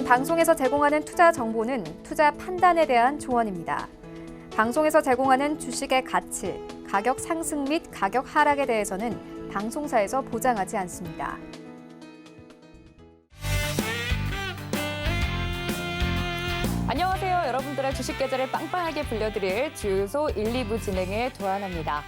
방송에서 제공하는 투자 정보는 투자 판단에 대한 조언입니다. 방송에서 제공하는 주식의 가치, 가격 상승 및 가격 하락에 대해서는 방송사에서 보장하지 않습니다. 안녕하세요. 여러분들의 주식 계좌를 빵빵하게 불려드릴 주유소 1, 2부 진행의 도하나입니다.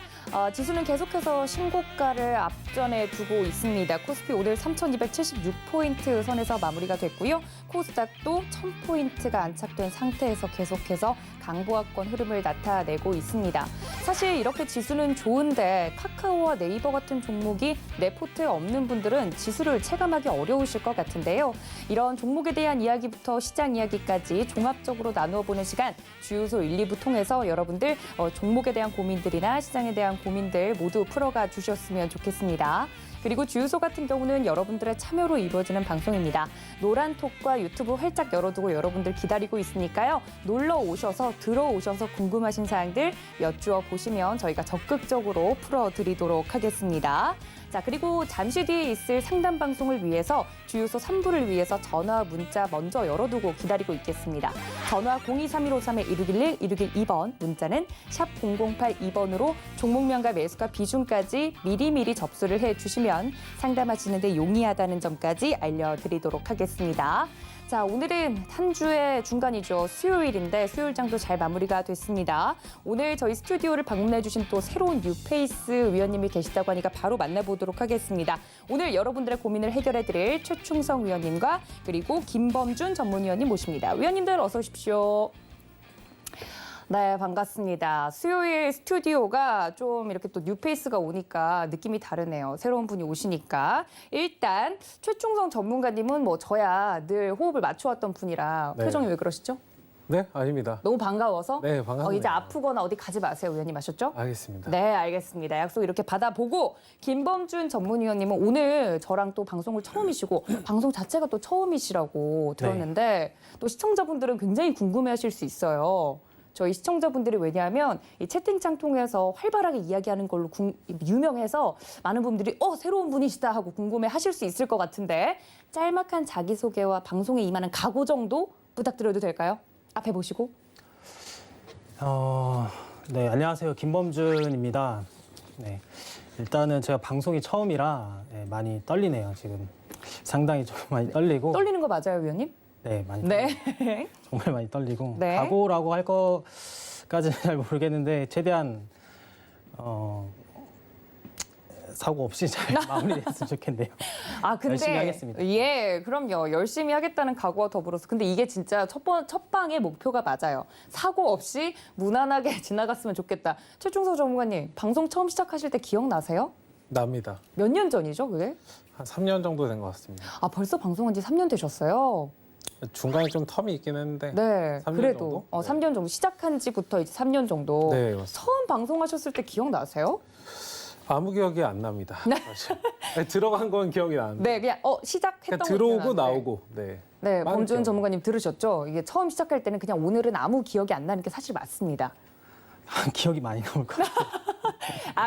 지수는 계속해서 신고가를 앞전에 두고 있습니다. 코스피 오늘 3,276포인트 선에서 마무리가 됐고요. 코스닥도 1,000포인트가 안착된 상태에서 계속해서 강보합권 흐름을 나타내고 있습니다. 사실 이렇게 지수는 좋은데 카카오와 네이버 같은 종목이 내 포트에 없는 분들은 지수를 체감하기 어려우실 것 같은데요. 이런 종목에 대한 이야기부터 시장 이야기까지 종합적으로 나누어 보는 시간 주유소 1, 2부 통해서 여러분들 종목에 대한 고민들이나 시장에 대한 고민들 모두 풀어가 주셨으면 좋겠습니다. 그리고 주유소 같은 경우는 여러분들의 참여로 이루어지는 방송입니다. 노란톡과 유튜브 활짝 열어두고 여러분들 기다리고 있으니까요. 놀러 오셔서 들어오셔서 궁금하신 사항들 여쭈어 보시면 저희가 적극적으로 풀어드리도록 하겠습니다. 자, 그리고 잠시 뒤에 있을 상담 방송을 위해서 주유소 3부를 위해서 전화, 문자 먼저 열어두고 기다리고 있겠습니다. 전화 023153-1611, 1612번, 문자는 샵 0082번으로 종목명과 매수가 비중까지 미리미리 접수를 해주시면 상담하시는데 용이하다는 점까지 알려드리도록 하겠습니다. 자, 오늘은 한 주의 중간이죠. 수요일인데 수요일장도 잘 마무리가 됐습니다. 오늘 저희 스튜디오를 방문해 주신 또 새로운 뉴페이스 위원님이 계시다고 하니까 바로 만나보도록 하겠습니다. 오늘 여러분들의 고민을 해결해 드릴 최충성 위원님과 그리고 김범준 전문위원님 모십니다. 위원님들 어서 오십시오. 네, 반갑습니다. 수요일 스튜디오가 좀 이렇게 또 뉴페이스가 오니까 느낌이 다르네요. 새로운 분이 오시니까. 일단 최충성 전문가님은 뭐 저야 늘 호흡을 맞춰왔던 분이라 네. 표정이 왜 그러시죠? 네, 아닙니다. 너무 반가워서? 네, 반갑습니다. 이제 아프거나 어디 가지 마세요, 위원님 아셨죠? 알겠습니다. 네, 알겠습니다. 약속 이렇게 받아보고 김범준 전문위원님은 오늘 저랑 또 방송을 처음이시고 방송 자체가 또 처음이시라고 들었는데 또 시청자분들은 굉장히 궁금해하실 수 있어요. 저희 시청자분들이 왜냐하면 이 채팅창 통해서 활발하게 이야기하는 걸로 유명해서 많은 분들이 새로운 분이시다 하고 궁금해하실 수 있을 것 같은데 짤막한 자기소개와 방송에 임하는 각오 정도 부탁드려도 될까요? 앞에 보시고. 네, 안녕하세요. 김범준입니다. 네, 일단은 제가 방송이 처음이라 많이 떨리네요. 지금 상당히 좀 많이 떨리고. 떨리는 거 맞아요, 위원님? 네, 많이 네. 정말 많이 떨리고. 네. 각오라고 할 거까지는 잘 모르겠는데 최대한 사고 없이 잘 마무리됐으면 좋겠네요. 근데 열심히 하겠습니다. 예, 그럼요. 열심히 하겠다는 각오와 더불어서 근데 이게 진짜 첫 방의 목표가 맞아요. 사고 없이 무난하게 지나갔으면 좋겠다. 최충서 전문가님, 방송 처음 시작하실 때 기억나세요? 납니다. 몇 년 전이죠, 그게? 한 3년 정도 된 것 같습니다. 벌써 방송한 지 3년 되셨어요? 중간에 좀 텀이 있긴 했는데. 네, 3년 그래도 정도? 3년 정도 시작한 지부터 이제 3년 정도. 네, 맞습니다. 처음 방송하셨을 때 기억나세요? 아무 기억이 안 납니다. 사실. 네, 들어간 건 기억이 나는데. 네, 그냥 시작했던 그냥 들어오고 건 기억나는데. 나오고. 네. 네, 많은 범준 기억이 전문가님 들으셨죠? 이게 처음 시작할 때는 그냥 오늘은 아무 기억이 안 나는 게 사실 맞습니다. 기억이 많이 남을 것 같아요.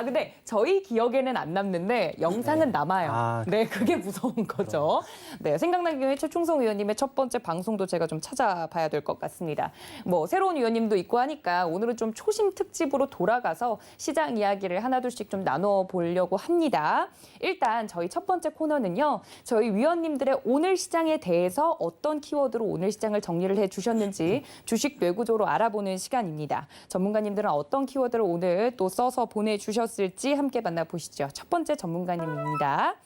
근데 저희 기억에는 안 남는데 영상은 남아요. 네, 그게 무서운 거죠. 네, 생각나기 전에 최충성 위원님의 첫 번째 방송도 제가 좀 찾아봐야 될 것 같습니다. 뭐 새로운 위원님도 있고 하니까 오늘은 좀 초심 특집으로 돌아가서 시장 이야기를 하나둘씩 좀 나눠 보려고 합니다. 일단 저희 첫 번째 코너는요. 저희 위원님들의 오늘 시장에 대해서 어떤 키워드로 오늘 시장을 정리를 해주셨는지 주식 뇌구조로 알아보는 시간입니다. 전문가님들은 어떤 키워드를 오늘 또 써서 보내주셨을지 함께 만나보시죠. 첫 번째 전문가님입니다.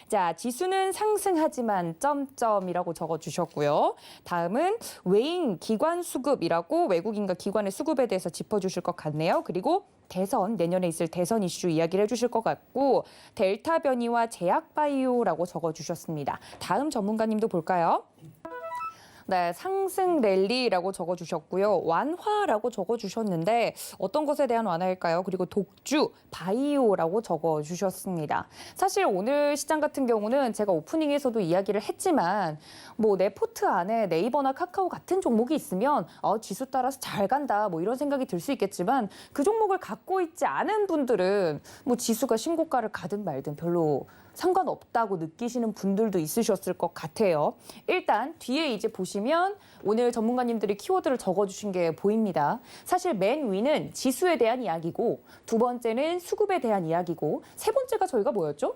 자, 지수는 상승하지만 점점이라고 적어주셨고요. 다음은 외인 기관 수급이라고 외국인과 기관의 수급에 대해서 짚어주실 것 같네요. 그리고 대선, 내년에 있을 대선 이슈 이야기를 해주실 것 같고 델타 변이와 제약바이오라고 적어주셨습니다. 다음 전문가님도 볼까요? 네, 상승 랠리라고 적어주셨고요. 완화라고 적어주셨는데 어떤 것에 대한 완화일까요? 그리고 독주, 바이오라고 적어주셨습니다. 사실 오늘 시장 같은 경우는 제가 오프닝에서도 이야기를 했지만 뭐 내 포트 안에 네이버나 카카오 같은 종목이 있으면 지수 따라서 잘 간다 뭐 이런 생각이 들 수 있겠지만 그 종목을 갖고 있지 않은 분들은 뭐 지수가 신고가를 가든 말든 별로 상관없다고 느끼시는 분들도 있으셨을 것 같아요. 일단 뒤에 이제 보시면 오늘 전문가님들이 키워드를 적어주신 게 보입니다. 사실 맨 위는 지수에 대한 이야기고 두 번째는 수급에 대한 이야기고 세 번째가 저희가 뭐였죠?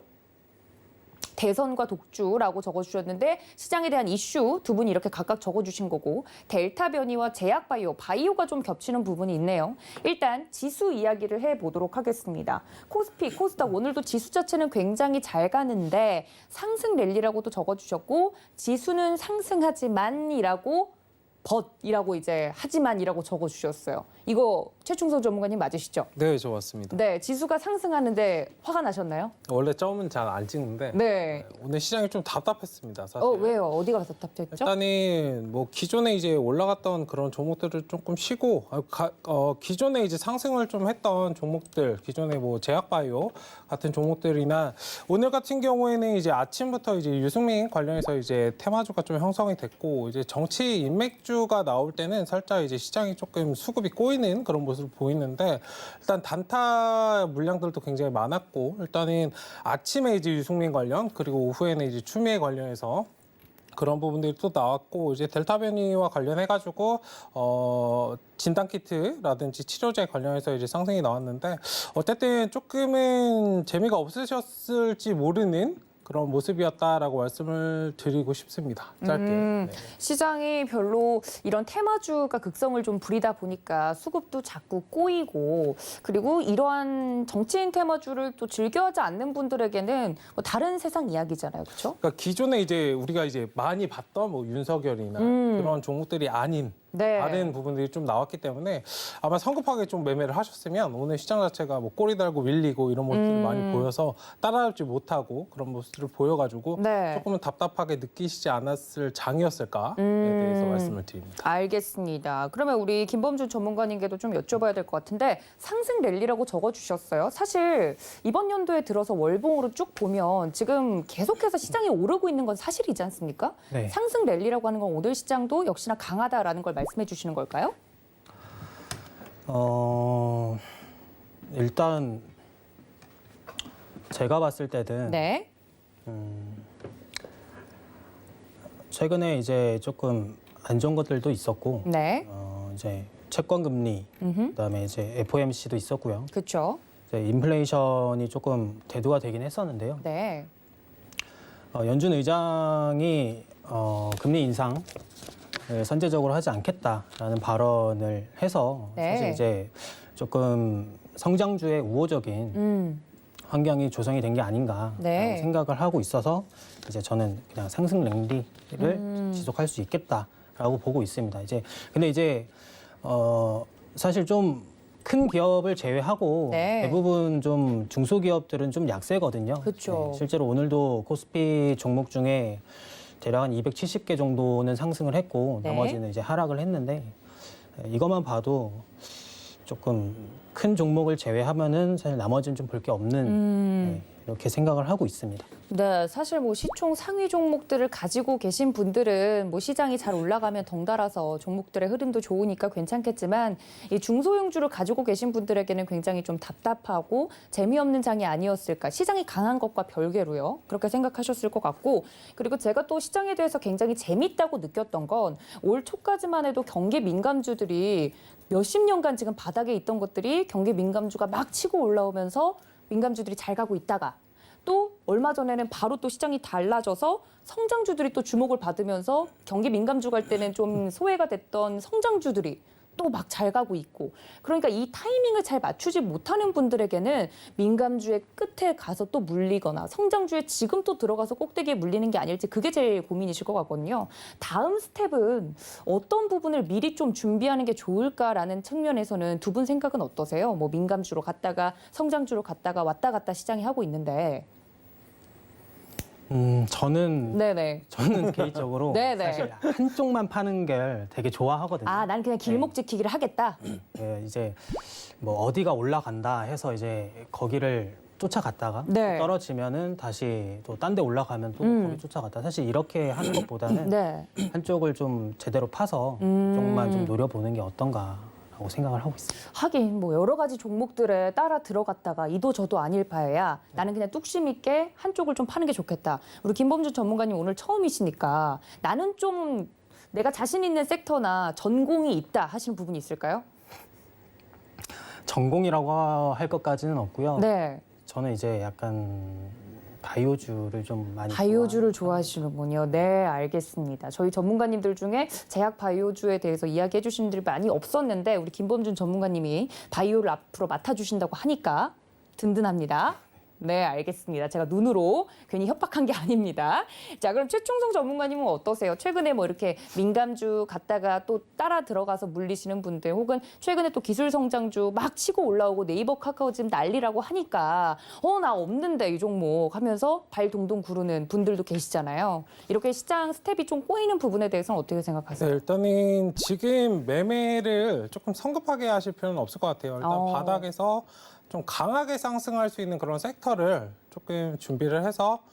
대선과 독주라고 적어주셨는데 시장에 대한 이슈 두 분이 이렇게 각각 적어주신 거고 델타 변이와 제약 바이오가 좀 겹치는 부분이 있네요. 일단 지수 이야기를 해보도록 하겠습니다. 코스피, 코스닥 오늘도 지수 자체는 굉장히 잘 가는데 상승 랠리라고도 적어주셨고 지수는 상승하지만이라고 벗이라고 이제 하지만이라고 적어주셨어요. 이거 최충석 전문가님 맞으시죠? 네, 저 맞습니다. 네, 지수가 상승하는데 화가 나셨나요? 원래 점은 잘 안 찍는데 네. 오늘 시장이 좀 답답했습니다. 사실. 왜요? 어디가 답답했죠? 일단은 뭐 기존에 이제 올라갔던 그런 종목들을 조금 쉬고 기존에 이제 상승을 좀 했던 종목들, 기존에 뭐 제약바이오 같은 종목들이나 오늘 같은 경우에는 이제 아침부터 이제 유승민 관련해서 이제 테마주가 좀 형성이 됐고 이제 정치 인맥주가 나올 때는 살짝 이제 시장이 조금 수급이 꼬이는 그런 모습을 보이는데 일단 단타 물량들도 굉장히 많았고 일단은 아침에 이제 유승민 관련 그리고 오후에는 이제 추미애 관련해서 그런 부분들이 또 나왔고 이제 델타 변이와 관련해가지고 진단 키트라든지 치료제 관련해서 이제 상승이 나왔는데 어쨌든 조금은 재미가 없으셨을지 모르는 그런 모습이었다라고 말씀을 드리고 싶습니다. 짧게. 네. 시장이 별로 이런 테마주가 극성을 좀 부리다 보니까 수급도 자꾸 꼬이고 그리고 이러한 정치인 테마주를 또 즐겨하지 않는 분들에게는 뭐 다른 세상 이야기잖아요, 그렇죠? 그러니까 기존에 이제 우리가 이제 많이 봤던 뭐 윤석열이나 그런 종목들이 아닌 네. 다른 부분들이 좀 나왔기 때문에 아마 성급하게 좀 매매를 하셨으면 오늘 시장 자체가 뭐 꼬리 달고 밀리고 이런 모습들이 많이 보여서 따라잡지 못하고 그런 모습들을 보여가지고 네. 조금은 답답하게 느끼시지 않았을 장이었을까에 대해서 말씀을 드립니다. 알겠습니다. 그러면 우리 김범준 전문가님께도 좀 여쭤봐야 될 것 같은데 상승 랠리라고 적어주셨어요. 사실 이번 연도에 들어서 월봉으로 쭉 보면 지금 계속해서 시장이 오르고 있는 건 사실이지 않습니까? 네. 상승 랠리라고 하는 건 오늘 시장도 역시나 강하다라는 걸 말씀해 주시는 걸까요? 일단 제가 봤을 때는 네. 최근에 이제 조금 안 좋은 것들도 있었고 네. 이제 채권 금리 그다음에 이제 FOMC도 있었고요. 그렇죠. 이제 인플레이션이 조금 대두가 되긴 했었는데요. 네. 연준 의장이 금리 인상 선제적으로 하지 않겠다라는 발언을 해서 네. 사실 이제 조금 성장주의 우호적인 환경이 조성이 된 게 아닌가라고 네. 생각을 하고 있어서 이제 저는 그냥 상승 랠리를 지속할 수 있겠다라고 보고 있습니다. 근데 이제 사실 좀 큰 기업을 제외하고 네. 대부분 좀 중소기업들은 좀 약세거든요. 그쵸. 실제로 오늘도 코스피 종목 중에 대략 한 270개 정도는 상승을 했고 네. 나머지는 이제 하락을 했는데 이것만 봐도 조금 큰 종목을 제외하면은 사실 나머지는 좀 볼 게 없는 이렇게 생각을 하고 있습니다. 네, 사실 뭐 시총 상위 종목들을 가지고 계신 분들은 뭐 시장이 잘 올라가면 덩달아서 종목들의 흐름도 좋으니까 괜찮겠지만 이 중소형주를 가지고 계신 분들에게는 굉장히 좀 답답하고 재미없는 장이 아니었을까. 시장이 강한 것과 별개로요. 그렇게 생각하셨을 것 같고 그리고 제가 또 시장에 대해서 굉장히 재밌다고 느꼈던 건 올 초까지만 해도 경기 민감주들이 몇십 년간 지금 바닥에 있던 것들이 경기 민감주가 막 치고 올라오면서 민감주들이 잘 가고 있다가 또 얼마 전에는 바로 또 시장이 달라져서 성장주들이 또 주목을 받으면서 경기 민감주 갈 때는 좀 소외가 됐던 성장주들이 또 막 잘 가고 있고 그러니까 이 타이밍을 잘 맞추지 못하는 분들에게는 민감주의 끝에 가서 또 물리거나 성장주에 지금 또 들어가서 꼭대기에 물리는 게 아닐지 그게 제일 고민이실 것 같거든요. 다음 스텝은 어떤 부분을 미리 좀 준비하는 게 좋을까라는 측면에서는 두 분 생각은 어떠세요? 뭐 민감주로 갔다가 성장주로 갔다가 왔다 갔다 시장이 하고 있는데. 저는 네네. 개인적으로 네네. 사실 한쪽만 파는 걸 되게 좋아하거든요. 아, 난 그냥 길목 지키기를 하겠다. 이제 뭐 어디가 올라간다 해서 이제 거기를 쫓아갔다가 네. 떨어지면은 다시 또 딴 데 올라가면 또 거기 쫓아갔다. 사실 이렇게 하는 것보다는 네. 한쪽을 좀 제대로 파서 한쪽만 좀 노려보는 게 어떤가라고 않을까라고 생각을 하고 있습니다. 하긴 뭐 여러 가지 종목들에 따라 들어갔다가 이도 저도 아닐 바에야 나는 그냥 뚝심 있게 한쪽을 좀 파는 게 좋겠다. 우리 김범준 전문가님 오늘 처음이시니까 나는 좀 내가 자신 있는 섹터나 전공이 있다 하시는 부분이 있을까요? 전공이라고 할 것까지는 없고요. 네. 저는 이제 약간 바이오주를 좀 많이 바이오주를 좋아하시는군요. 네, 알겠습니다. 저희 전문가님들 중에 제약 바이오주에 대해서 이야기해 주신 분들이 많이 없었는데 우리 김범준 전문가님이 바이오를 앞으로 맡아주신다고 하니까 든든합니다. 네, 알겠습니다. 제가 눈으로 괜히 협박한 게 아닙니다. 자, 그럼 최충성 전문가님은 어떠세요? 최근에 뭐 이렇게 민감주 갔다가 또 따라 들어가서 물리시는 분들 혹은 최근에 또 기술 성장주 막 치고 올라오고 네이버 카카오 지금 난리라고 하니까 나 없는데 이 종목 하면서 발 동동 구르는 분들도 계시잖아요. 이렇게 시장 스텝이 좀 꼬이는 부분에 대해서는 어떻게 생각하세요? 네, 일단은 지금 매매를 조금 성급하게 하실 필요는 없을 것 같아요. 일단 바닥에서 좀 강하게 상승할 수 있는 그런 섹터를 조금 준비를 해서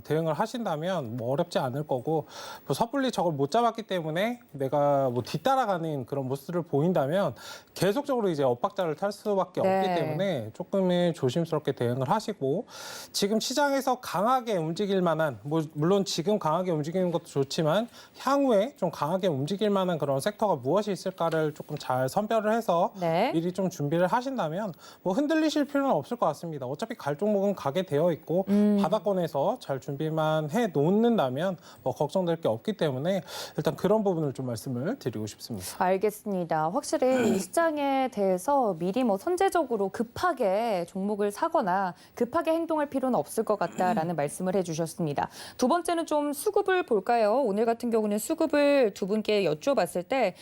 대응을 하신다면 뭐 어렵지 않을 거고 뭐 섣불리 저걸 못 잡았기 때문에 내가 뭐 뒤따라가는 그런 모습을 보인다면 계속적으로 이제 엇박자를 탈 수밖에 네. 없기 때문에 조금은 조심스럽게 대응을 하시고 지금 시장에서 강하게 움직일 만한 뭐 물론 지금 강하게 움직이는 것도 좋지만 향후에 좀 강하게 움직일 만한 그런 섹터가 무엇이 있을까를 조금 잘 선별을 해서 네. 미리 좀 준비를 하신다면 뭐 흔들리실 필요는 없을 것 같습니다. 어차피 갈 종목은 가게 되어 있고 바닥권에서 잘 준비만 해 놓는다면 뭐 걱정될 게 없기 때문에 일단 그런 부분을 좀 말씀을 드리고 싶습니다. 알겠습니다. 확실히 이 시장에 대해서 미리 뭐 선제적으로 급하게 종목을 사거나 급하게 행동할 필요는 없을 것 같다라는 말씀을 해주셨습니다. 두 번째는 좀 수급을 볼까요? 오늘 같은 경우는 수급을 두 분께 여쭤봤을 때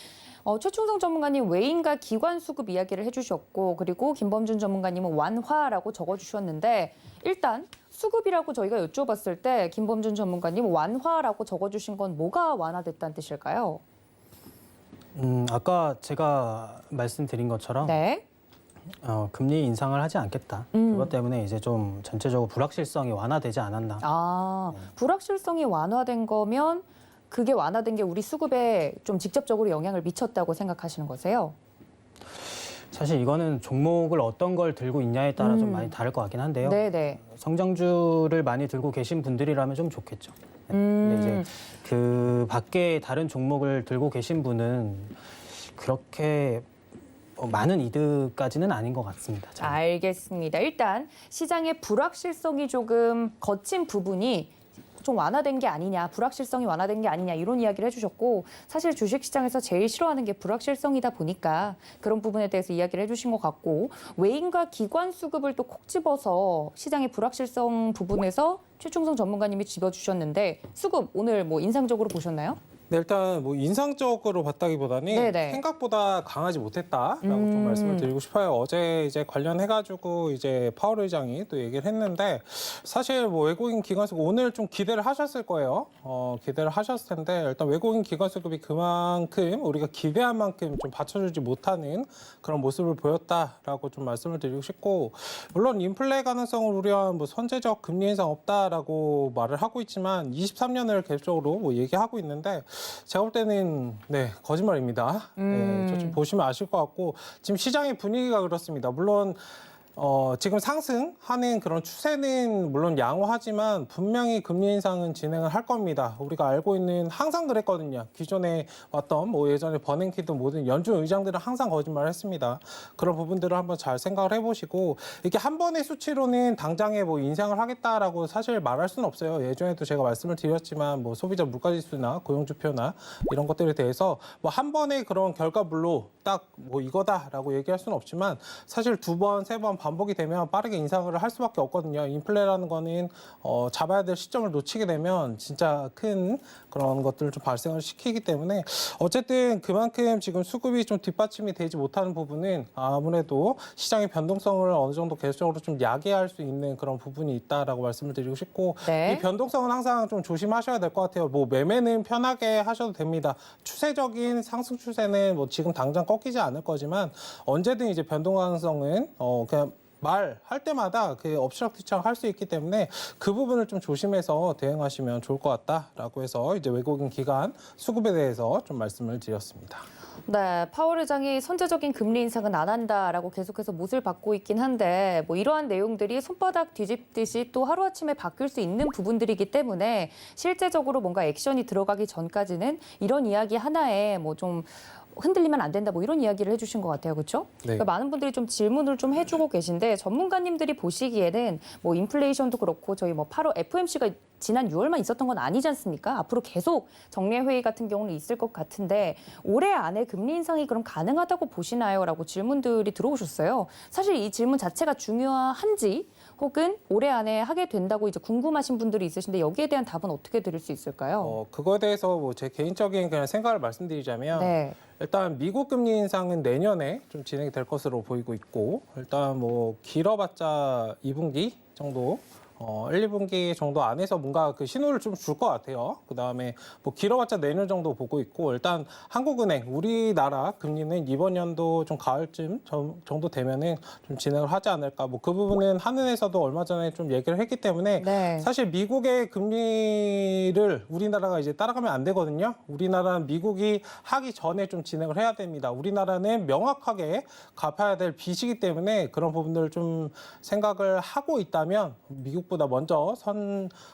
최충성 전문가님 외인과 기관 수급 이야기를 해주셨고 그리고 김범준 전문가님은 완화라고 적어주셨는데 일단 수급이라고 저희가 여쭤봤을 때 김범준 전문가님 완화라고 적어주신 건 뭐가 완화됐다는 뜻일까요? 아까 제가 말씀드린 것처럼 네. 금리 인상을 하지 않겠다. 그것 때문에 이제 좀 전체적으로 불확실성이 완화되지 않았나. 불확실성이 완화된 거면 그게 완화된 게 우리 수급에 좀 직접적으로 영향을 미쳤다고 생각하시는 거세요? 사실 이거는 종목을 어떤 걸 들고 있냐에 따라 좀 많이 다를 것 같긴 한데요. 네네. 성장주를 많이 들고 계신 분들이라면 좀 좋겠죠. 네. 근데 이제 그 밖에 다른 종목을 들고 계신 분은 그렇게 많은 이득까지는 아닌 것 같습니다. 저는. 알겠습니다. 일단 시장의 불확실성이 조금 거친 부분이 좀 완화된 게 아니냐, 불확실성이 완화된 게 아니냐 이런 이야기를 해주셨고 사실 주식시장에서 제일 싫어하는 게 불확실성이다 보니까 그런 부분에 대해서 이야기를 해주신 것 같고 외인과 기관 수급을 또 콕 집어서 시장의 불확실성 부분에서 최충성 전문가님이 집어주셨는데 수급 오늘 뭐 인상적으로 보셨나요? 네, 일단 뭐 인상적으로 봤다기보다는 네네. 생각보다 강하지 못했다라고 좀 말씀을 드리고 싶어요. 어제 이제 관련해가지고 이제 파월 의장이 또 얘기를 했는데 사실 뭐 외국인 기관 수급 오늘 좀 기대를 하셨을 거예요. 기대를 하셨을 텐데 일단 외국인 기관 수급이 그만큼 우리가 기대한 만큼 좀 받쳐주지 못하는 그런 모습을 보였다라고 좀 말씀을 드리고 싶고 물론 인플레 가능성을 우려한 뭐 선제적 금리 인상 없다라고 말을 하고 있지만 23년을 계속적으로 뭐 얘기하고 있는데. 제가 볼 때는 네 거짓말입니다. 네, 저 좀 보시면 아실 것 같고 지금 시장의 분위기가 그렇습니다. 물론 지금 상승하는 그런 추세는 물론 양호하지만 분명히 금리 인상은 진행을 할 겁니다. 우리가 알고 있는 항상 그랬거든요. 기존에 왔던 뭐 예전에 버냉키든 모든 연준 의장들은 항상 거짓말을 했습니다. 그런 부분들을 한번 잘 생각을 해보시고 이렇게 한 번의 수치로는 당장에 뭐 인상을 하겠다라고 사실 말할 수는 없어요. 예전에도 제가 말씀을 드렸지만 뭐 소비자 물가지수나 고용지표나 이런 것들에 대해서 뭐 한 번의 그런 결과물로 딱 뭐 이거다라고 얘기할 수는 없지만 사실 두 번, 세 번 반복이 되면 빠르게 인상을 할 수밖에 없거든요. 인플레라는 거는 잡아야 될 시점을 놓치게 되면 진짜 큰 그런 것들을 좀 발생을 시키기 때문에 어쨌든 그만큼 지금 수급이 좀 뒷받침이 되지 못하는 부분은 아무래도 시장의 변동성을 어느 정도 계속적으로 좀 야기할 수 있는 그런 부분이 있다라고 말씀을 드리고 싶고 네. 이 변동성은 항상 좀 조심하셔야 될 것 같아요. 뭐 매매는 편하게 하셔도 됩니다. 추세적인 상승 추세는 뭐 지금 당장 꺾이지 않을 거지만 언제든 이제 변동 가능성은 그냥 말할 때마다 그 엎치락뒤치락 할 수 있기 때문에 그 부분을 좀 조심해서 대응하시면 좋을 것 같다라고 해서 이제 외국인 기관 수급에 대해서 좀 말씀을 드렸습니다. 네, 파월 의장이 선제적인 금리 인상은 안 한다라고 계속해서 못을 받고 있긴 한데 뭐 이러한 내용들이 손바닥 뒤집듯이 또 하루아침에 바뀔 수 있는 부분들이기 때문에 실제적으로 뭔가 액션이 들어가기 전까지는 이런 이야기 하나에 뭐 좀 흔들리면 안 된다 뭐 이런 이야기를 해주신 것 같아요. 그렇죠? 네. 그러니까 많은 분들이 좀 질문을 좀 해주고 계신데 전문가님들이 보시기에는 뭐 인플레이션도 그렇고 저희 뭐 8월 FOMC가 지난 6월만 있었던 건 아니지 않습니까? 앞으로 계속 정례 회의 같은 경우는 있을 것 같은데 올해 안에 금리 인상이 그럼 가능하다고 보시나요? 라고 질문들이 들어오셨어요. 사실 이 질문 자체가 중요한지 혹은 올해 안에 하게 된다고 이제 궁금하신 분들이 있으신데 여기에 대한 답은 어떻게 드릴 수 있을까요? 그거에 대해서 뭐 제 개인적인 그냥 생각을 말씀드리자면 네. 일단 미국 금리 인상은 내년에 좀 진행이 될 것으로 보이고 있고 일단 뭐 길어봤자 2분기 정도 1, 2분기 정도 안에서 뭔가 그 신호를 좀 줄 것 같아요. 그다음에 뭐 길어봤자 내년 정도 보고 있고 일단 한국은행 우리나라 금리는 이번 연도 좀 가을쯤 정도 되면은 좀 진행을 하지 않을까. 뭐 그 부분은 한은에서도 얼마 전에 좀 얘기를 했기 때문에 네. 사실 미국의 금리를 우리나라가 이제 따라가면 안 되거든요. 우리나라는 미국이 하기 전에 좀 진행을 해야 됩니다. 우리나라는 명확하게 갚아야 될 빚이기 때문에 그런 부분들을 좀 생각을 하고 있다면 미국보다 먼저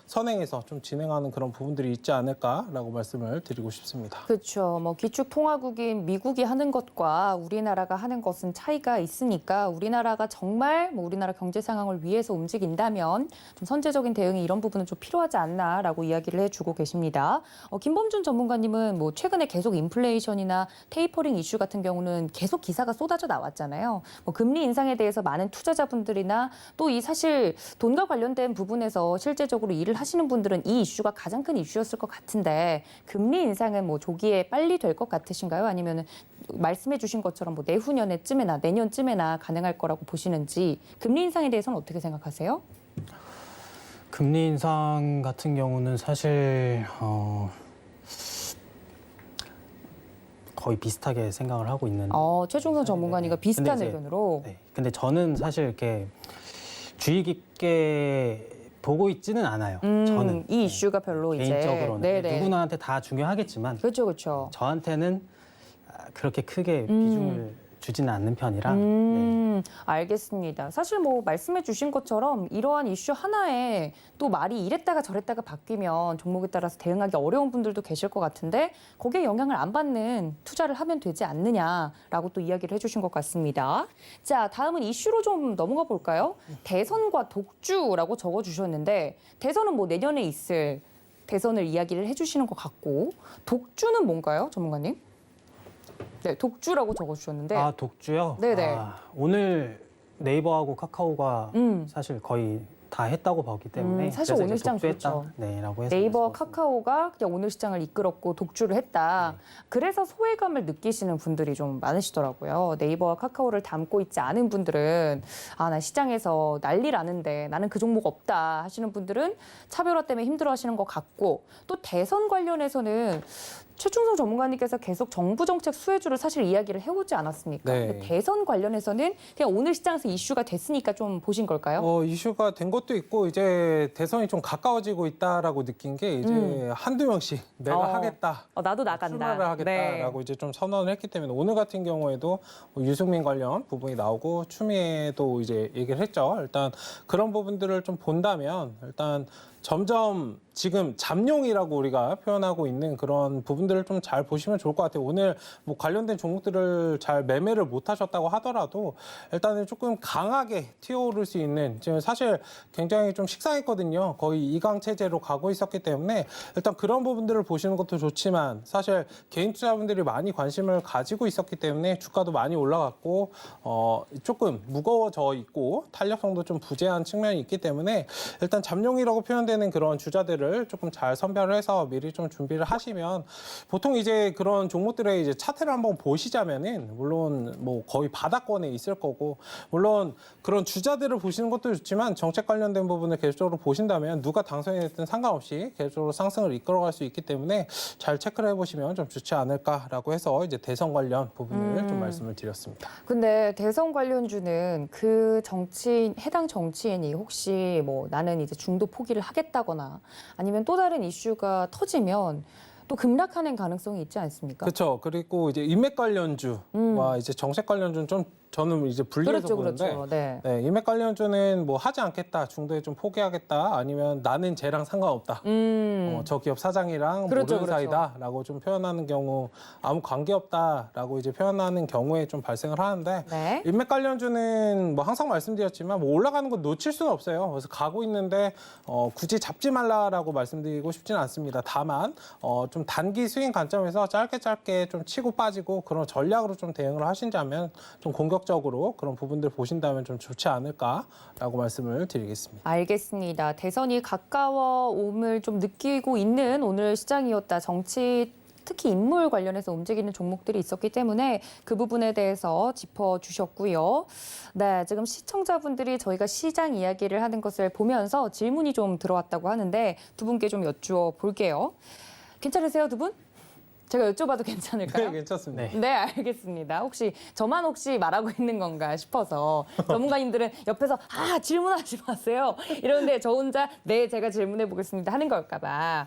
선행해서 좀 진행하는 그런 부분들이 있지 않을까라고 말씀을 드리고 싶습니다. 그렇죠. 뭐 기축 통화국인 미국이 하는 것과 우리나라가 하는 것은 차이가 있으니까 우리나라가 정말 뭐 우리나라 경제 상황을 위해서 움직인다면 좀 선제적인 대응이 이런 부분은 좀 필요하지 않나라고 이야기를 해주고 계십니다. 김범준 전문가님은 뭐 최근에 계속 인플레이션이나 테이퍼링 이슈 같은 경우는 계속 기사가 쏟아져 나왔잖아요. 뭐 금리 인상에 대해서 많은 투자자분들이나 또 이 사실 돈과 관련된 부분에서 실제적으로 일을 하시는 분들은 이 이슈가 가장 큰 이슈였을 것 같은데 금리 인상은 뭐 조기에 빨리 될 것 같으신가요? 아니면 말씀해 주신 것처럼 뭐 내후년에쯤이나 내년쯤에나 가능할 거라고 보시는지 금리 인상에 대해서는 어떻게 생각하세요? 금리 인상 같은 경우는 사실 거의 비슷하게 생각을 하고 있는. 최종선 전문가니까 비슷한 근데 이제, 의견으로. 네. 근데 저는 사실 이렇게 주의 깊게 보고 있지는 않아요. 저는 이 이슈가 별로 이제 개인적으로는 네네. 누구나한테 다 중요하겠지만 그렇죠, 그렇죠. 저한테는 그렇게 크게 비중을 주지는 않는 편이라. 네. 알겠습니다. 사실 뭐 말씀해 주신 것처럼 이러한 이슈 하나에 또 말이 이랬다가 저랬다가 바뀌면 종목에 따라서 대응하기 어려운 분들도 계실 것 같은데 거기에 영향을 안 받는 투자를 하면 되지 않느냐라고 또 이야기를 해주신 것 같습니다. 자, 다음은 이슈로 좀 넘어가 볼까요? 대선과 독주라고 적어주셨는데 대선은 뭐 내년에 있을 대선을 이야기를 해주시는 것 같고 독주는 뭔가요, 전문가님? 네, 독주라고 적어주셨는데. 아, 독주요? 네네. 오늘 네이버하고 카카오가 사실 거의 다 했다고 보기 때문에 사실 그래서 오늘 이제 시장 독주했다. 그렇죠. 네라고 해서 네이버와 말씀드렸습니다. 카카오가 그냥 오늘 시장을 이끌었고 독주를 했다. 그래서 소외감을 느끼시는 분들이 좀 많으시더라고요. 네이버와 카카오를 담고 있지 않은 분들은 나 시장에서 난리 나는데 나는 그 종목 없다 하시는 분들은 차별화 때문에 힘들어하시는 것 같고 또 대선 관련해서는 최충성 전문가님께서 계속 정부 정책 수혜주를 사실 이야기를 해오지 않았습니까? 네. 근데 대선 관련해서는 그냥 오늘 시장에서 이슈가 됐으니까 좀 보신 걸까요? 이슈가 된 것도 있고 이제 대선이 좀 가까워지고 있다라고 느낀 게 이제 한두 명씩 내가 하겠다. 나도 나간다. 출마를 하겠다라고 이제 좀 선언을 했기 때문에 오늘 같은 경우에도 뭐 유승민 관련 부분이 나오고 추미애도 이제 얘기를 했죠. 일단 그런 부분들을 좀 본다면 일단 점점 지금 잠룡이라고 우리가 표현하고 있는 그런 부분들을 좀 잘 보시면 좋을 것 같아요. 오늘 뭐 관련된 종목들을 잘 매매를 못 하셨다고 하더라도 일단은 조금 강하게 튀어오를 수 있는 지금 사실 굉장히 좀 식상했거든요. 거의 2강 체제로 가고 있었기 때문에 일단 그런 부분들을 보시는 것도 좋지만 사실 개인 투자분들이 많이 관심을 가지고 있었기 때문에 주가도 많이 올라갔고 조금 무거워져 있고 탄력성도 좀 부재한 측면이 있기 때문에 일단 잠룡이라고 표현되는 그런 주자들을 조금 잘 선별을 해서 미리 좀 준비를 하시면 보통 이제 그런 종목들의 이제 차트를 한번 보시자면은 물론 뭐 거의 바닥권에 있을 거고 물론 그런 주자들을 보시는 것도 좋지만 정책 관련된 부분을 계속적으로 보신다면 누가 당선이 됐든 상관없이 계속적으로 상승을 이끌어갈 수 있기 때문에 잘 체크를 해보시면 좀 좋지 않을까라고 해서 이제 대선 관련 부분을 좀 말씀을 드렸습니다. 근데 대선 관련주는 그 정치인, 해당 정치인이 혹시 뭐 나는 이제 중도 포기를 하겠다거나 아니면 또 다른 이슈가 터지면 또 급락하는 가능성이 있지 않습니까? 그렇죠. 그리고 이제 인맥 관련주와 이제 정책 관련주는 좀 저는 이제 분리해서 그렇죠, 보는데 그렇죠. 네. 네, 인맥 관련주는 뭐 하지 않겠다, 중도에 좀 포기하겠다, 아니면 나는 쟤랑 상관없다. 저 기업 사장이랑 그렇죠, 모르는 사이다라고 좀 표현하는 경우, 아무 관계 없다라고 이제 표현하는 경우에 좀 발생을 하는데 네. 인맥 관련주는 뭐 항상 말씀드렸지만 뭐 올라가는 건 놓칠 수는 없어요. 그래서 가고 있는데 굳이 잡지 말라라고 말씀드리고 싶지는 않습니다. 다만 좀 단기 스윙 관점에서 짧게 좀 치고 빠지고 그런 전략으로 좀 대응을 하신다면 좀 공격적으로 그런 부분들 보신다면 좀 좋지 않을까라고 말씀을 드리겠습니다. 알겠습니다. 대선이 가까워옴을 좀 느끼고 있는 오늘 시장이었다. 정치 특히 인물 관련해서 움직이는 종목들이 있었기 때문에 그 부분에 대해서 짚어주셨고요. 네, 지금 시청자분들이 저희가 시장 이야기를 하는 것을 보면서 질문이 좀 들어왔다고 하는데 두 분께 좀 여쭈어 볼게요. 괜찮으세요, 두 분? 제가 여쭤봐도 괜찮을까요? 네, 괜찮습니다. 네. 네, 알겠습니다. 저만 말하고 있는 건가 싶어서 전문가님들은 옆에서 질문하지 마세요. 이러는데 저 혼자 네, 제가 질문해 보겠습니다 하는 걸까 봐.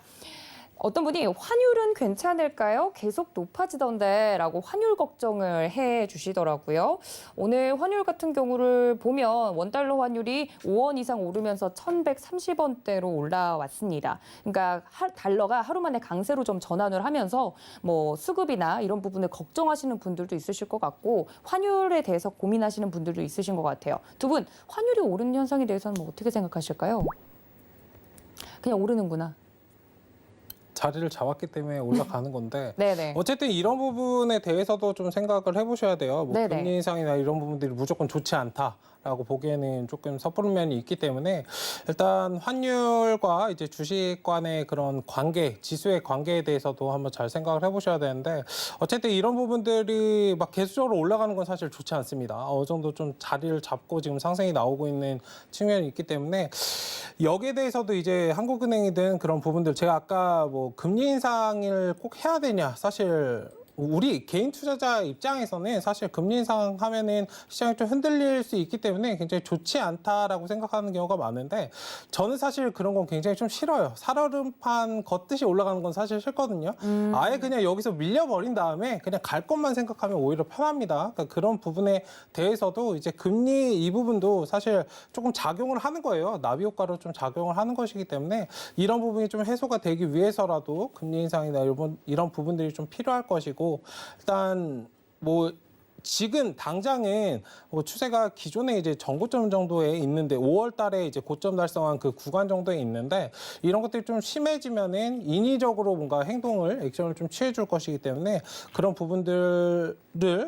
어떤 분이 환율은 괜찮을까요? 계속 높아지던데 라고 환율 걱정을 해 주시더라고요. 오늘 환율 같은 경우를 보면 원달러 환율이 5원 이상 오르면서 1,130원대로 올라왔습니다. 그러니까 달러가 하루 만에 강세로 좀 전환을 하면서 뭐 수급이나 이런 부분을 걱정하시는 분들도 있으실 것 같고 환율에 대해서 고민하시는 분들도 있으신 것 같아요. 두 분 환율이 오르는 현상에 대해서는 뭐 어떻게 생각하실까요? 그냥 오르는구나. 자리를 잡았기 때문에 올라가는 건데 네네. 어쨌든 이런 부분에 대해서도 좀 생각을 해보셔야 돼요. 뭐 네네. 금리 인상이나 이런 부분들이 무조건 좋지 않다라고 보기에는 조금 섣부른 면이 있기 때문에 일단 환율과 이제 주식 간의 그런 관계, 지수의 관계에 대해서도 한번 잘 생각을 해보셔야 되는데 어쨌든 이런 부분들이 막 계속적으로 올라가는 건 사실 좋지 않습니다. 어느 정도 좀 자리를 잡고 지금 상승이 나오고 있는 측면이 있기 때문에 여기에 대해서도 이제 한국은행이든 그런 부분들 제가 아까 뭐 금리 인상을 꼭 해야 되냐 사실 우리 개인 투자자 입장에서는 사실 금리 인상하면은 시장이 좀 흔들릴 수 있기 때문에 굉장히 좋지 않다라고 생각하는 경우가 많은데 저는 사실 그런 건 굉장히 좀 싫어요. 살얼음판 걷듯이 올라가는 건 사실 싫거든요. 아예 그냥 여기서 밀려버린 다음에 그냥 갈 것만 생각하면 오히려 편합니다. 그러니까 그런 부분에 대해서도 이제 금리 이 부분도 사실 조금 작용을 하는 거예요. 나비 효과로 좀 작용을 하는 것이기 때문에 이런 부분이 좀 해소가 되기 위해서라도 금리 인상이나 이런 부분들이 좀 필요할 것이고 일단 뭐 지금 당장은 뭐 추세가 기존에 이제 전고점 정도에 있는데 5월 달에 이제 고점 달성한 그 구간 정도에 있는데 이런 것들이 좀 심해지면은 인위적으로 뭔가 액션을 좀 취해 줄 것이기 때문에 그런 부분들을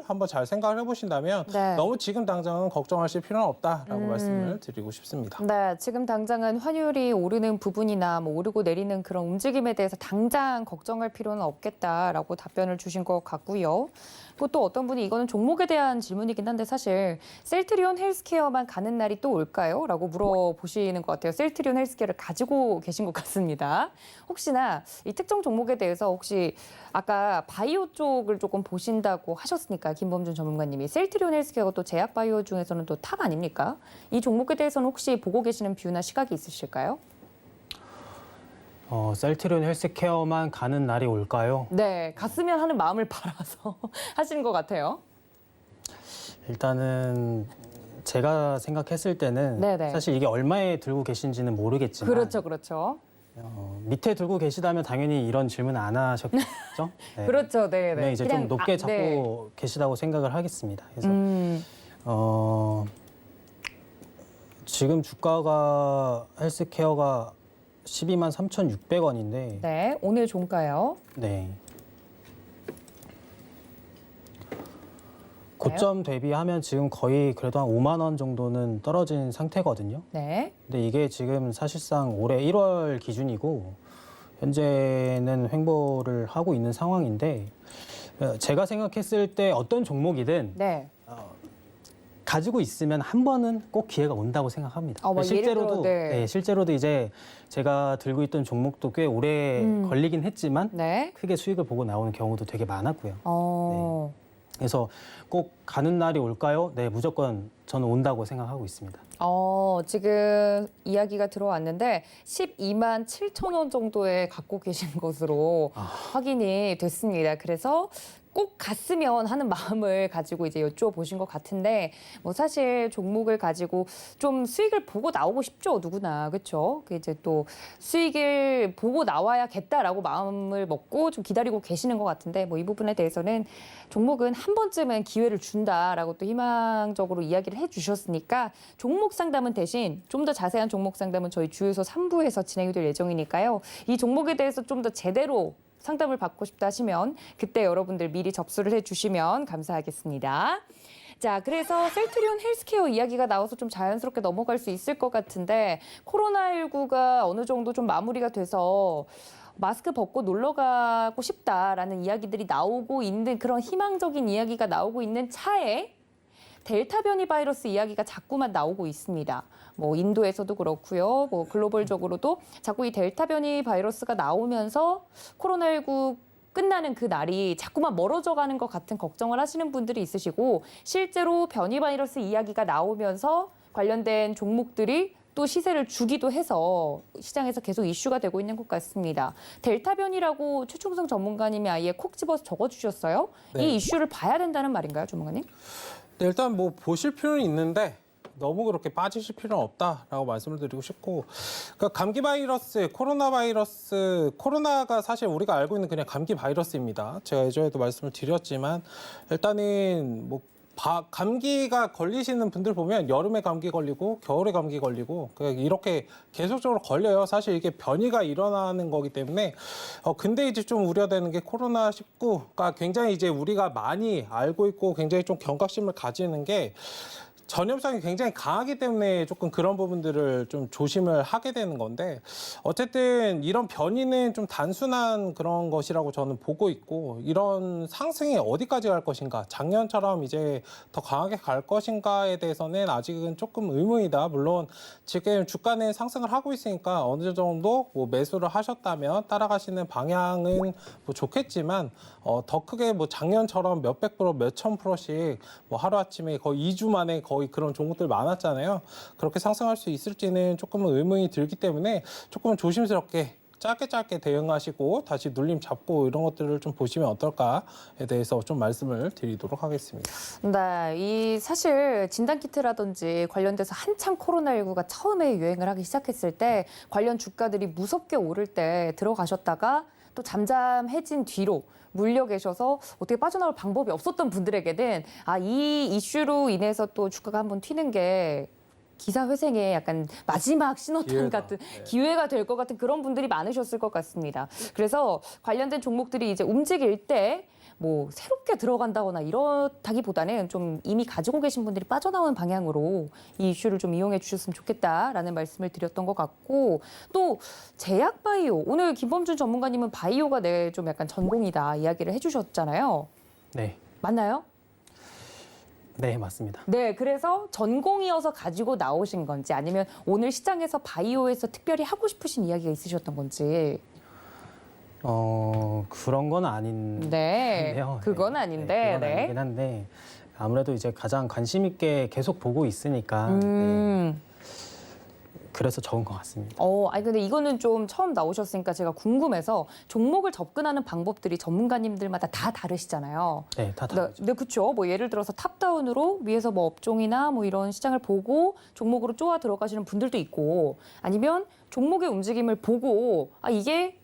한번 잘 생각을 해보신다면 네. 너무 지금 당장은 걱정하실 필요는 없다라고 말씀을 드리고 싶습니다. 네, 지금 당장은 환율이 오르는 부분이나 뭐 오르고 내리는 그런 움직임에 대해서 당장 걱정할 필요는 없겠다라고 답변을 주신 것 같고요. 그리고 또 어떤 분이 이거는 종목에 대한 질문이긴 한데 사실 셀트리온 헬스케어만 가는 날이 또 올까요? 라고 물어보시는 것 같아요. 셀트리온 헬스케어를 가지고 계신 것 같습니다. 혹시나 이 특정 종목에 대해서 혹시 아까 바이오 쪽을 조금 보신다고 하셨으니까 김범준 전문가님이 셀트리온 헬스케어가 또 제약 바이오 중에서는 또 탑 아닙니까? 이 종목에 대해서는 혹시 보고 계시는 뷰나 시각이 있으실까요? 셀트리온 헬스케어만 가는 날이 올까요? 네, 갔으면 하는 마음을 바라서 하시는 것 같아요. 일단은 제가 생각했을 때는 네네. 사실 이게 얼마에 들고 계신지는 모르겠지만 그렇죠. 밑에 들고 계시다면 당연히 이런 질문 안 하셨겠죠? 네. 그렇죠, 네, 네, 이제 좀 높게 잡고 네. 계시다고 생각을 하겠습니다. 그래서 지금 주가가 헬스케어가 12만 3,600원인데 네, 오늘 종가요. 네. 고점 대비하면 지금 거의 그래도 한 5만 원 정도는 떨어진 상태거든요. 네, 근데 이게 지금 사실상 올해 1월 기준이고 현재는 횡보를 하고 있는 상황인데 제가 생각했을 때 어떤 종목이든 네. 가지고 있으면 한 번은 꼭 기회가 온다고 생각합니다. 뭐 실제로도 예를 들어, 네. 실제로도 이제 제가 들고 있던 종목도 꽤 오래 걸리긴 했지만 네. 크게 수익을 보고 나오는 경우도 되게 많았고요. 그래서 꼭 가는 날이 올까요? 네, 무조건 저는 온다고 생각하고 있습니다. 지금 이야기가 들어왔는데 12만 7천 원 정도에 갖고 계신 것으로 확인이 됐습니다. 그래서 꼭 갔으면 하는 마음을 가지고 이제 여쭈어보신 것 같은데 뭐 사실 종목을 가지고 좀 수익을 보고 나오고 싶죠, 누구나. 그렇죠? 이제 또 수익을 보고 나와야겠다라고 마음을 먹고 좀 기다리고 계시는 것 같은데 뭐 이 부분에 대해서는 종목은 한 번쯤은 기회를 준다라고 또 희망적으로 이야기를 해주셨으니까 종목 상담은 대신 좀 더 자세한 종목 상담은 저희 주유소 3부에서 진행이 될 예정이니까요. 이 종목에 대해서 좀 더 제대로 상담을 받고 싶다 하시면 그때 여러분들 미리 접수를 해주시면 감사하겠습니다. 자, 그래서 셀트리온 헬스케어 이야기가 나와서 좀 자연스럽게 넘어갈 수 있을 것 같은데 코로나19가 어느 정도 좀 마무리가 돼서 마스크 벗고 놀러 가고 싶다라는 이야기들이 나오고 있는 그런 희망적인 이야기가 나오고 있는 차에 델타 변이 바이러스 이야기가 자꾸만 나오고 있습니다. 뭐 인도에서도 그렇고요. 뭐 글로벌적으로도 자꾸 이 델타 변이 바이러스가 나오면서 코로나19 끝나는 그 날이 자꾸만 멀어져 가는 것 같은 걱정을 하시는 분들이 있으시고 실제로 변이 바이러스 이야기가 나오면서 관련된 종목들이 또 시세를 주기도 해서 시장에서 계속 이슈가 되고 있는 것 같습니다. 델타 변이라고 최충성 전문가님이 아예 콕 집어서 적어주셨어요. 네. 이 이슈를 봐야 된다는 말인가요, 전문가님? 네, 일단 뭐 보실 필요는 있는데 너무 그렇게 빠지실 필요는 없다라고 말씀을 드리고 싶고, 그러니까 감기 바이러스, 코로나 바이러스, 코로나가 사실 우리가 알고 있는 그냥 감기 바이러스입니다. 제가 예전에도 말씀을 드렸지만 일단은 뭐 감기가 걸리시는 분들 보면 여름에 감기 걸리고 겨울에 감기 걸리고 이렇게 계속적으로 걸려요. 사실 이게 변이가 일어나는 거기 때문에 근데 이제 좀 우려되는 게 코로나19가 굉장히 이제 우리가 많이 알고 있고 굉장히 좀 경각심을 가지는 게 전염성이 굉장히 강하기 때문에 조금 그런 부분들을 좀 조심을 하게 되는 건데 어쨌든 이런 변이는 좀 단순한 그런 것이라고 저는 보고 있고 이런 상승이 어디까지 갈 것인가 작년처럼 이제 더 강하게 갈 것인가에 대해서는 아직은 조금 의문이다. 물론 지금 주가는 상승을 하고 있으니까 어느 정도 뭐 매수를 하셨다면 따라가시는 방향은 뭐 좋겠지만 더 크게 뭐 작년처럼 몇백 프로, 몇천 프로씩 뭐 하루아침에 거의 2주 만에 거의 그런 종목들 많았잖아요. 그렇게 상승할 수 있을지는 조금은 의문이 들기 때문에 조금 조심스럽게 짧게 대응하시고 다시 눌림 잡고 이런 것들을 좀 보시면 어떨까에 대해서 좀 말씀을 드리도록 하겠습니다. 네, 이 사실 진단키트라든지 관련돼서 한참 코로나19가 처음에 유행을 하기 시작했을 때 관련 주가들이 무섭게 오를 때 들어가셨다가 또 잠잠해진 뒤로 물려 계셔서 어떻게 빠져나올 방법이 없었던 분들에게는 이 이슈로 인해서 또 주가가 한번 튀는 게 기사 회생의 약간 마지막 신호탄 같은 기회가 될 것 같은 그런 분들이 많으셨을 것 같습니다. 그래서 관련된 종목들이 이제 움직일 때 뭐 새롭게 들어간다거나 이렇다기보다는 좀 이미 가지고 계신 분들이 빠져나오는 방향으로 이 이슈를 좀 이용해 주셨으면 좋겠다라는 말씀을 드렸던 것 같고 또 제약 바이오 오늘 김범준 전문가님은 바이오가 내 좀 약간 전공이다 이야기를 해주셨잖아요. 네, 맞나요? 네, 맞습니다. 네, 그래서 전공이어서 가지고 나오신 건지 아니면 오늘 시장에서 바이오에서 특별히 하고 싶으신 이야기가 있으셨던 건지. 그런 건 아닌데요. 그건 아닌데. 그건 아니긴 한데 아무래도 이제 가장 관심 있게 계속 보고 있으니까 그래서 적은 것 같습니다. 근데 이거는 좀 처음 나오셨으니까 제가 궁금해서 종목을 접근하는 방법들이 전문가님들마다 다 다르시잖아요. 네, 다 다르죠. 네, 그렇죠. 뭐 예를 들어서 탑다운으로 위에서 뭐 업종이나 뭐 이런 시장을 보고 종목으로 쪼아 들어가시는 분들도 있고 아니면 종목의 움직임을 보고 이게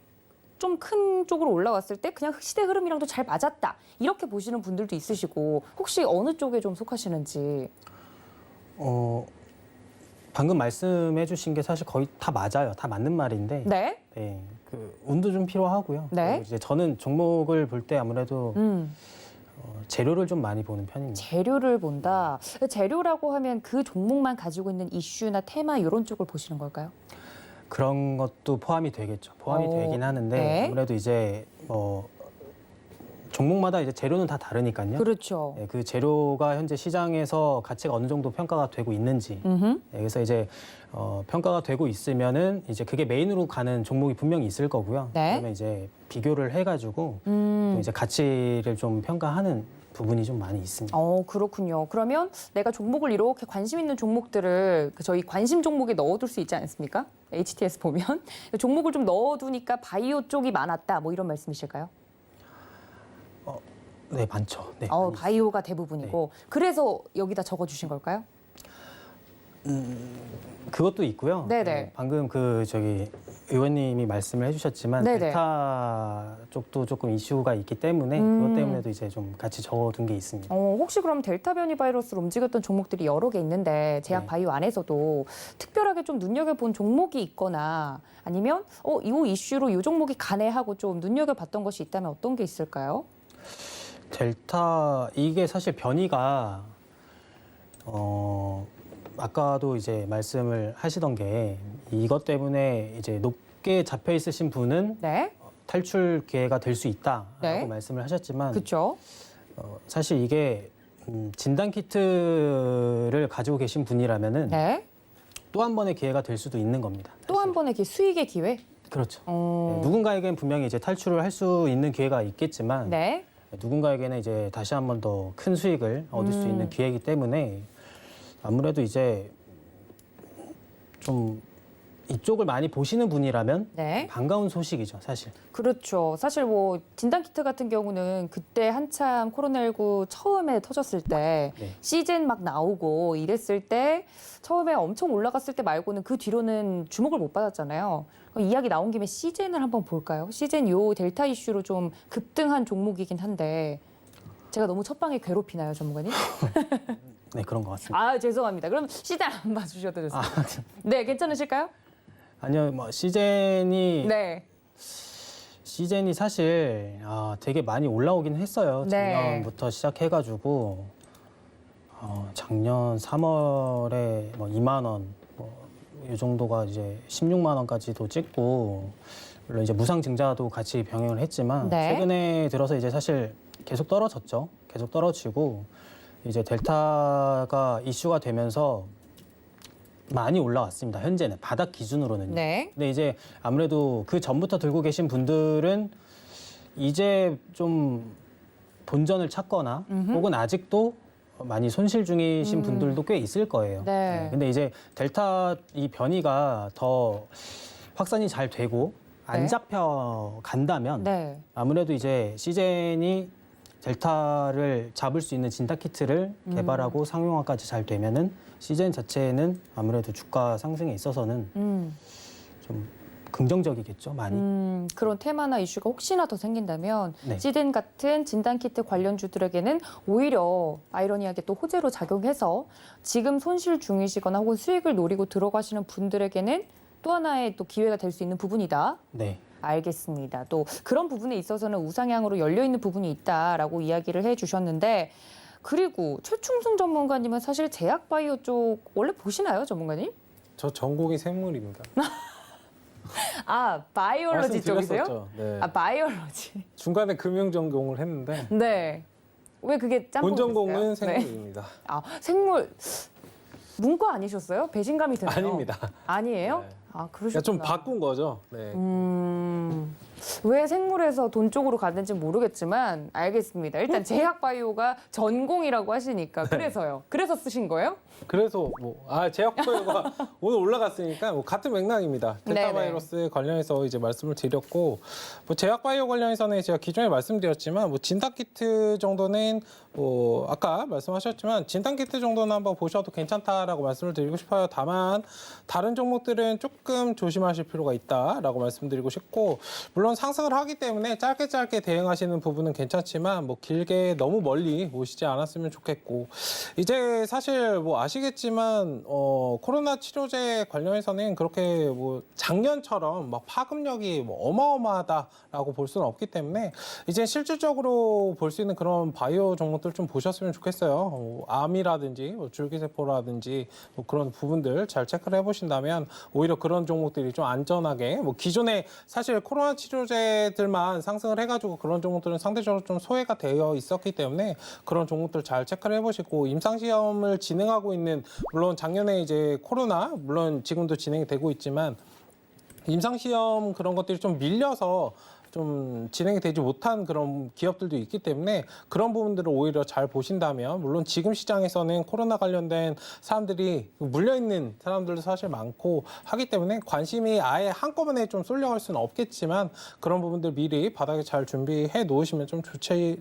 좀 큰 쪽으로 올라왔을 때 그냥 시대 흐름이랑도 잘 맞았다. 이렇게 보시는 분들도 있으시고 혹시 어느 쪽에 좀 속하시는지. 방금 말씀해 주신 게 사실 거의 다 맞아요. 다 맞는 말인데. 네. 네, 그 운도 좀 필요하고요. 네. 그리고 이제 저는 종목을 볼 때 아무래도 재료를 좀 많이 보는 편입니다. 재료를 본다. 재료라고 하면 그 종목만 가지고 있는 이슈나 테마 이런 쪽을 보시는 걸까요? 그런 것도 포함이 되겠죠. 포함이 되긴 하는데 네. 아무래도 이제 종목마다 이제 재료는 다 다르니까요. 그렇죠. 네, 그 재료가 현재 시장에서 가치가 어느 정도 평가가 되고 있는지. 네, 그래서 이제 평가가 되고 있으면은 이제 그게 메인으로 가는 종목이 분명히 있을 거고요. 네. 그러면 이제 비교를 해가지고 또 이제 가치를 좀 평가하는 부분이 좀 많이 있습니다. 그렇군요. 그러면 내가 종목을 이렇게 관심 있는 종목들을 저희 관심 종목에 넣어둘 수 있지 않습니까? HTS 보면 종목을 좀 넣어두니까 바이오 쪽이 많았다. 뭐 이런 말씀이실까요? 네, 많죠. 네, 많이 바이오가 대부분이고 그래서 여기다 적어주신 걸까요? 그것도 있고요. 네네. 방금 의원님이 말씀을 해주셨지만 네네. 델타 쪽도 조금 이슈가 있기 때문에 그것 때문에도 이제 좀 같이 적어둔 게 있습니다. 혹시 그럼 델타 변이 바이러스로 움직였던 종목들이 여러 개 있는데 제약 네. 바이오 안에서도 특별하게 좀 눈여겨본 종목이 있거나 아니면 이 이슈로 이 종목이 가네 하고 좀 눈여겨봤던 것이 있다면 어떤 게 있을까요? 델타 이게 사실 변이가 아까도 이제 말씀을 하시던 게 이것 때문에 이제 높게 잡혀 있으신 분은 네, 탈출 기회가 될 수 있다라고 네. 말씀을 하셨지만 그렇죠. 사실 이게 진단 키트를 가지고 계신 분이라면은 네, 또 한 번의 기회가 될 수도 있는 겁니다. 또 한 번의 수익의 기회. 그렇죠. 네, 누군가에게는 분명히 이제 탈출을 할 수 있는 기회가 있겠지만 네, 누군가에게는 이제 다시 한 번 더 큰 수익을 얻을 수 있는 기회이기 때문에 아무래도 이제 좀 이쪽을 많이 보시는 분이라면 네. 반가운 소식이죠, 사실. 그렇죠. 사실 뭐 진단 키트 같은 경우는 그때 한참 코로나19 처음에 터졌을 때 네. 시즌 막 나오고 이랬을 때 처음에 엄청 올라갔을 때 말고는 그 뒤로는 주목을 못 받았잖아요. 그럼 이야기 나온 김에 시즌을 한번 볼까요? 시즌 요 델타 이슈로 좀 급등한 종목이긴 한데 제가 너무 첫 방에 괴롭히나요, 전문가님? 네, 그런 것 같습니다. 죄송합니다. 그럼 시즌 안 봐주셔도 좋습니다. 아, 네, 괜찮으실까요? 아니요, 뭐 시젠이 네. 사실 되게 많이 올라오긴 했어요. 네. 작년부터 시작해가지고 작년 3월에 뭐 2만 원, 이 정도가 이제 16만 원까지도 찍고 물론 이제 무상증자도 같이 병행을 했지만 네. 최근에 들어서 이제 사실 계속 떨어졌죠. 계속 떨어지고 이제 델타가 이슈가 되면서 많이 올라왔습니다. 현재는 바닥 기준으로는요. 네. 근데 이제 아무래도 그 전부터 들고 계신 분들은 이제 좀 본전을 찾거나 혹은 아직도 많이 손실 중이신 분들도 꽤 있을 거예요. 네. 근데 이제 델타 이 변이가 더 확산이 잘 되고 안 네. 잡혀 간다면 네. 아무래도 이제 시젠이 델타를 잡을 수 있는 진단 키트를 개발하고 상용화까지 잘 되면은 시젠 자체는 아무래도 주가 상승에 있어서는 좀 긍정적이겠죠, 많이. 그런 테마나 이슈가 혹시나 더 생긴다면 네. 시든 같은 진단키트 관련주들에게는 오히려 아이러니하게 또 호재로 작용해서 지금 손실 중이시거나 혹은 수익을 노리고 들어가시는 분들에게는 또 하나의 또 기회가 될 수 있는 부분이다. 네. 알겠습니다. 또 그런 부분에 있어서는 우상향으로 열려 있는 부분이 있다라고 이야기를 해주셨는데 그리고 최충승 전문가님은 사실 제약바이오 쪽 원래 보시나요, 전문가님? 저 전공이 생물입니다. 바이올로지 쪽이세요? 말씀드렸었죠. 네. 바이올로지. 중간에 금융 전공을 했는데 네. 왜 그게 짬뽕이 본 전공은 됐어요? 네. 생물입니다. 생물 문과 아니셨어요? 배신감이 드네요. 아닙니다. 아니에요? 네. 그러셨구나. 그러니까 좀 바꾼 거죠. 네. 왜 생물에서 돈 쪽으로 가는지 모르겠지만 알겠습니다. 일단 제약바이오가 전공이라고 하시니까 그래서요. 그래서 쓰신 거예요? 그래서 제약바이오가 오늘 올라갔으니까 같은 맥락입니다. 델타 네네. 바이러스 관련해서 이제 말씀을 드렸고 제약바이오 관련해서는 제가 기존에 말씀드렸지만 진단키트 정도는 아까 말씀하셨지만 진단키트 정도는 한번 보셔도 괜찮다라고 말씀을 드리고 싶어요. 다만 다른 종목들은 조금 조심하실 필요가 있다라고 말씀드리고 싶고 물론 상승을 하기 때문에 짧게 대응하시는 부분은 괜찮지만 길게 너무 멀리 오시지 않았으면 좋겠고 이제 사실 아시겠지만 코로나 치료제 관련해서는 그렇게 작년처럼 파급력이 어마어마하다라고 볼 수는 없기 때문에 이제 실질적으로 볼 수 있는 그런 바이오 종목들 좀 보셨으면 좋겠어요. 암이라든지 줄기세포라든지 그런 부분들 잘 체크를 해보신다면 오히려 그런 종목들이 좀 안전하게 기존에 사실 코로나 치료제들만 상승을 해가지고 그런 종목들은 상대적으로 좀 소외가 되어 있었기 때문에 그런 종목들 잘 체크를 해보시고 임상시험을 진행하고 있는 물론 작년에 이제 코로나 물론 지금도 진행이 되고 있지만 임상시험 그런 것들이 좀 밀려서 좀 진행이 되지 못한 그런 기업들도 있기 때문에 그런 부분들을 오히려 잘 보신다면 물론 지금 시장에서는 코로나 관련된 사람들이 물려있는 사람들도 사실 많고 하기 때문에 관심이 아예 한꺼번에 좀 쏠려갈 수는 없겠지만 그런 부분들 미리 바닥에 잘 준비해 놓으시면 좀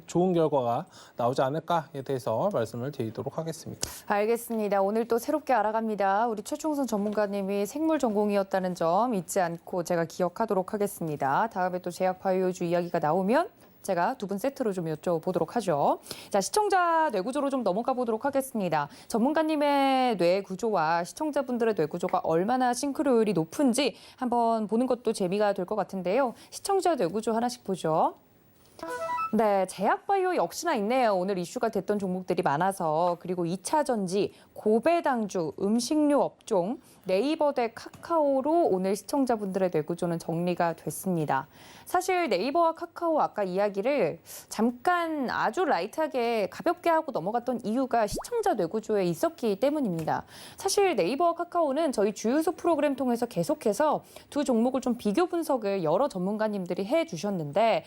좋은 결과가 나오지 않을까에 대해서 말씀을 드리도록 하겠습니다. 알겠습니다. 오늘 또 새롭게 알아갑니다. 우리 최충선 전문가님이 생물 전공이었다는 점 잊지 않고 제가 기억하도록 하겠습니다. 다음에 또 제약바이오주 이야기가 나오면 제가 두 분 세트로 좀 여쭤보도록 하죠. 자, 시청자 뇌구조로 좀 넘어가 보도록 하겠습니다. 전문가님의 뇌구조와 시청자분들의 뇌구조가 얼마나 싱크로율이 높은지 한번 보는 것도 재미가 될 것 같은데요. 시청자 뇌구조 하나씩 보죠. 네, 제약바이오 역시나 있네요. 오늘 이슈가 됐던 종목들이 많아서. 그리고 2차 전지, 고배당주, 음식료 업종, 네이버 대 카카오로 오늘 시청자분들의 뇌구조는 정리가 됐습니다. 사실 네이버와 카카오 아까 이야기를 잠깐 아주 라이트하게 가볍게 하고 넘어갔던 이유가 시청자 뇌구조에 있었기 때문입니다. 사실 네이버와 카카오는 저희 주유소 프로그램 통해서 계속해서 두 종목을 좀 비교 분석을 여러 전문가님들이 해주셨는데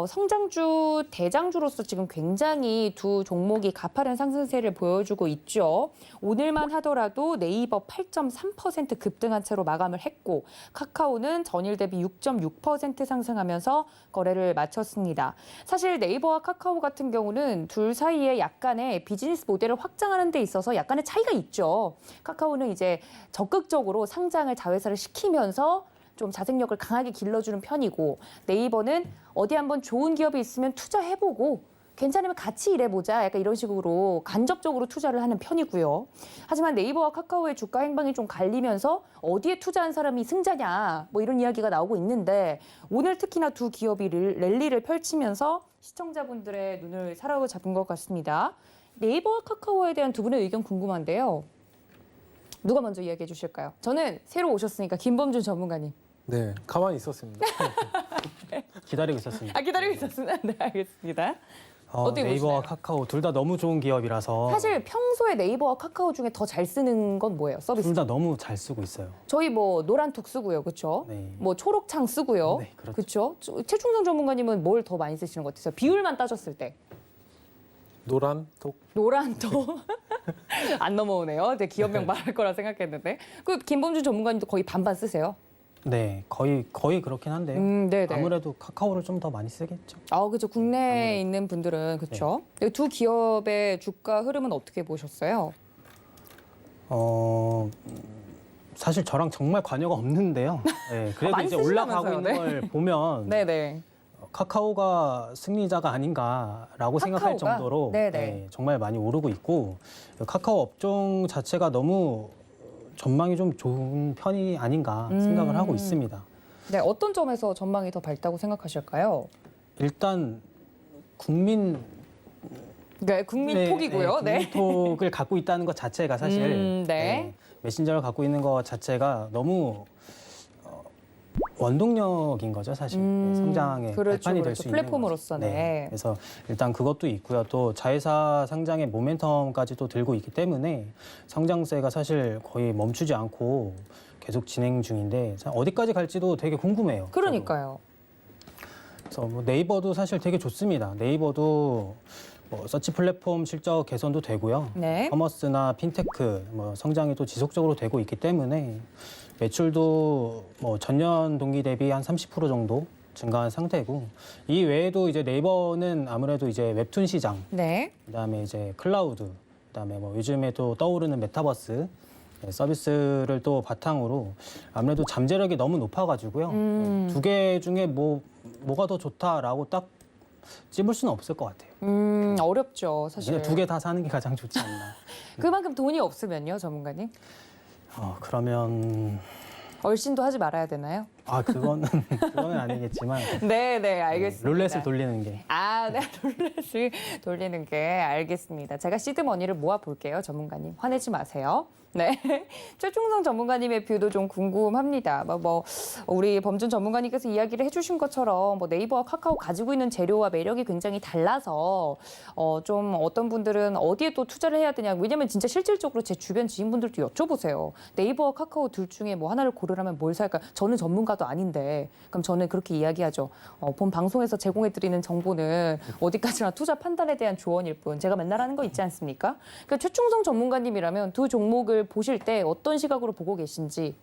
성장주 대장주로서 지금 굉장히 두 종목이 가파른 상승세를 보여주고 있죠. 오늘만 하더라도 네이버 8.3% 급등한 채로 마감을 했고 카카오는 전일 대비 6.6% 상승하면서 거래를 마쳤습니다. 사실 네이버와 카카오 같은 경우는 둘 사이에 약간의 비즈니스 모델을 확장하는 데 있어서 약간의 차이가 있죠. 카카오는 이제 적극적으로 상장을 자회사를 시키면서 좀 자생력을 강하게 길러주는 편이고 네이버는 어디 한번 좋은 기업이 있으면 투자해보고 괜찮으면 같이 일해보자 약간 이런 식으로 간접적으로 투자를 하는 편이고요. 하지만 네이버와 카카오의 주가 행방이 좀 갈리면서 어디에 투자한 사람이 승자냐 뭐 이런 이야기가 나오고 있는데 오늘 특히나 두 기업이 랠리를 펼치면서 시청자분들의 눈을 사로잡은 것 같습니다. 네이버와 카카오에 대한 두 분의 의견 궁금한데요. 누가 먼저 이야기해 주실까요? 저는 새로 오셨으니까 김범준 전문가님. 네, 가만히 있었습니다. 기다리고 있었습니다. 아, 기다리고 있었습니다. 네, 알겠습니다. 어떻게 네이버와 보시나요? 카카오 둘 다 너무 좋은 기업이라서 사실 평소에 네이버와 카카오 중에 더 잘 쓰는 건 뭐예요? 서비스? 둘 다 너무 잘 쓰고 있어요. 저희 뭐 노란톡 쓰고요, 그렇죠? 네. 뭐 초록창 쓰고요, 네, 그렇죠. 그렇죠? 최충성 전문가님은 뭘 더 많이 쓰시는 것 같아요? 비율만 따졌을 때 노란 톡. 노란톡 안 넘어오네요. 제 기업명 말할 거라 생각했는데 그 김범준 전문가님도 거의 반반 쓰세요? 네, 거의 그렇긴 한데요. 네네. 아무래도 카카오를 좀 더 많이 쓰겠죠. 그렇죠. 국내에 있는 분들은 그렇죠. 두 기업의 주가 흐름은 어떻게 보셨어요? 사실 저랑 정말 관여가 없는데요. 네, 그래도 많이 이제 올라가고 있는 쓰시다면서요, 걸 보면 네네. 카카오가 승리자가 아닌가라고 생각할 카카오가? 정도로 네네. 네, 정말 많이 오르고 있고 카카오 업종 자체가 너무 전망이 좀 좋은 편이 아닌가 생각을 하고 있습니다. 네, 어떤 점에서 전망이 더 밝다고 생각하실까요? 일단 국민 네, 국민톡이고요. 네. 국민톡을 갖고 있다는 것 자체가 사실 네. 메신저를 갖고 있는 것 자체가 너무 원동력인 거죠, 사실. 성장의 그렇죠, 발판이 될 그렇죠. 수 있는 플랫폼으로서는. 거죠. 그래서 일단 그것도 있고요. 또 자회사 상장의 모멘텀까지도 들고 있기 때문에 성장세가 사실 거의 멈추지 않고 계속 진행 중인데 어디까지 갈지도 되게 궁금해요. 그러니까요. 그래서 뭐 네이버도 사실 되게 좋습니다. 네이버도 뭐 서치 플랫폼 실적 개선도 되고요. 네. 커머스나 핀테크 뭐 성장이 또 지속적으로 되고 있기 때문에 매출도 뭐 전년 동기 대비 한 30% 정도 증가한 상태고 이 외에도 이제 네이버는 아무래도 이제 웹툰 시장, 네. 그다음에 이제 클라우드, 그다음에 뭐 요즘에 또 떠오르는 메타버스 서비스를 또 바탕으로 아무래도 잠재력이 너무 높아가지고요. 두 개 중에 뭐가 더 좋다라고 딱 찝을 수는 없을 것 같아요. 어렵죠, 사실. 두 개 다 사는 게 가장 좋지 않나. 그만큼 돈이 없으면요, 전문가님? 그러면 얼씬도 하지 말아야 되나요? 그거는 아니겠지만 네, 알겠습니다. 룰렛을 돌리는 게. 네, 룰렛을 돌리는 게 알겠습니다. 제가 시드머니를 모아볼게요, 전문가님. 화내지 마세요. 네, 최충성 전문가님의 뷰도 좀 궁금합니다. 우리 범준 전문가님께서 이야기를 해주신 것처럼 네이버와 카카오 가지고 있는 재료와 매력이 굉장히 달라서 좀 어떤 분들은 어디에 또 투자를 해야 되냐. 왜냐면 진짜 실질적으로 제 주변 지인분들도 여쭤보세요. 네이버와 카카오 둘 중에 뭐 하나를 고르라면 뭘 살까? 저는 전문가가 전문가도 아닌데 그럼 저는 그렇게 이야기하죠. 본 방송에서 제공해드리는 정보는 어디까지나 투자 판단에 대한 조언일 뿐 제가 맨날 하는 거 있지 않습니까? 그러니까 최충성 전문가님이라면 두 종목을 보실 때 어떤 시각으로 보고 계신지.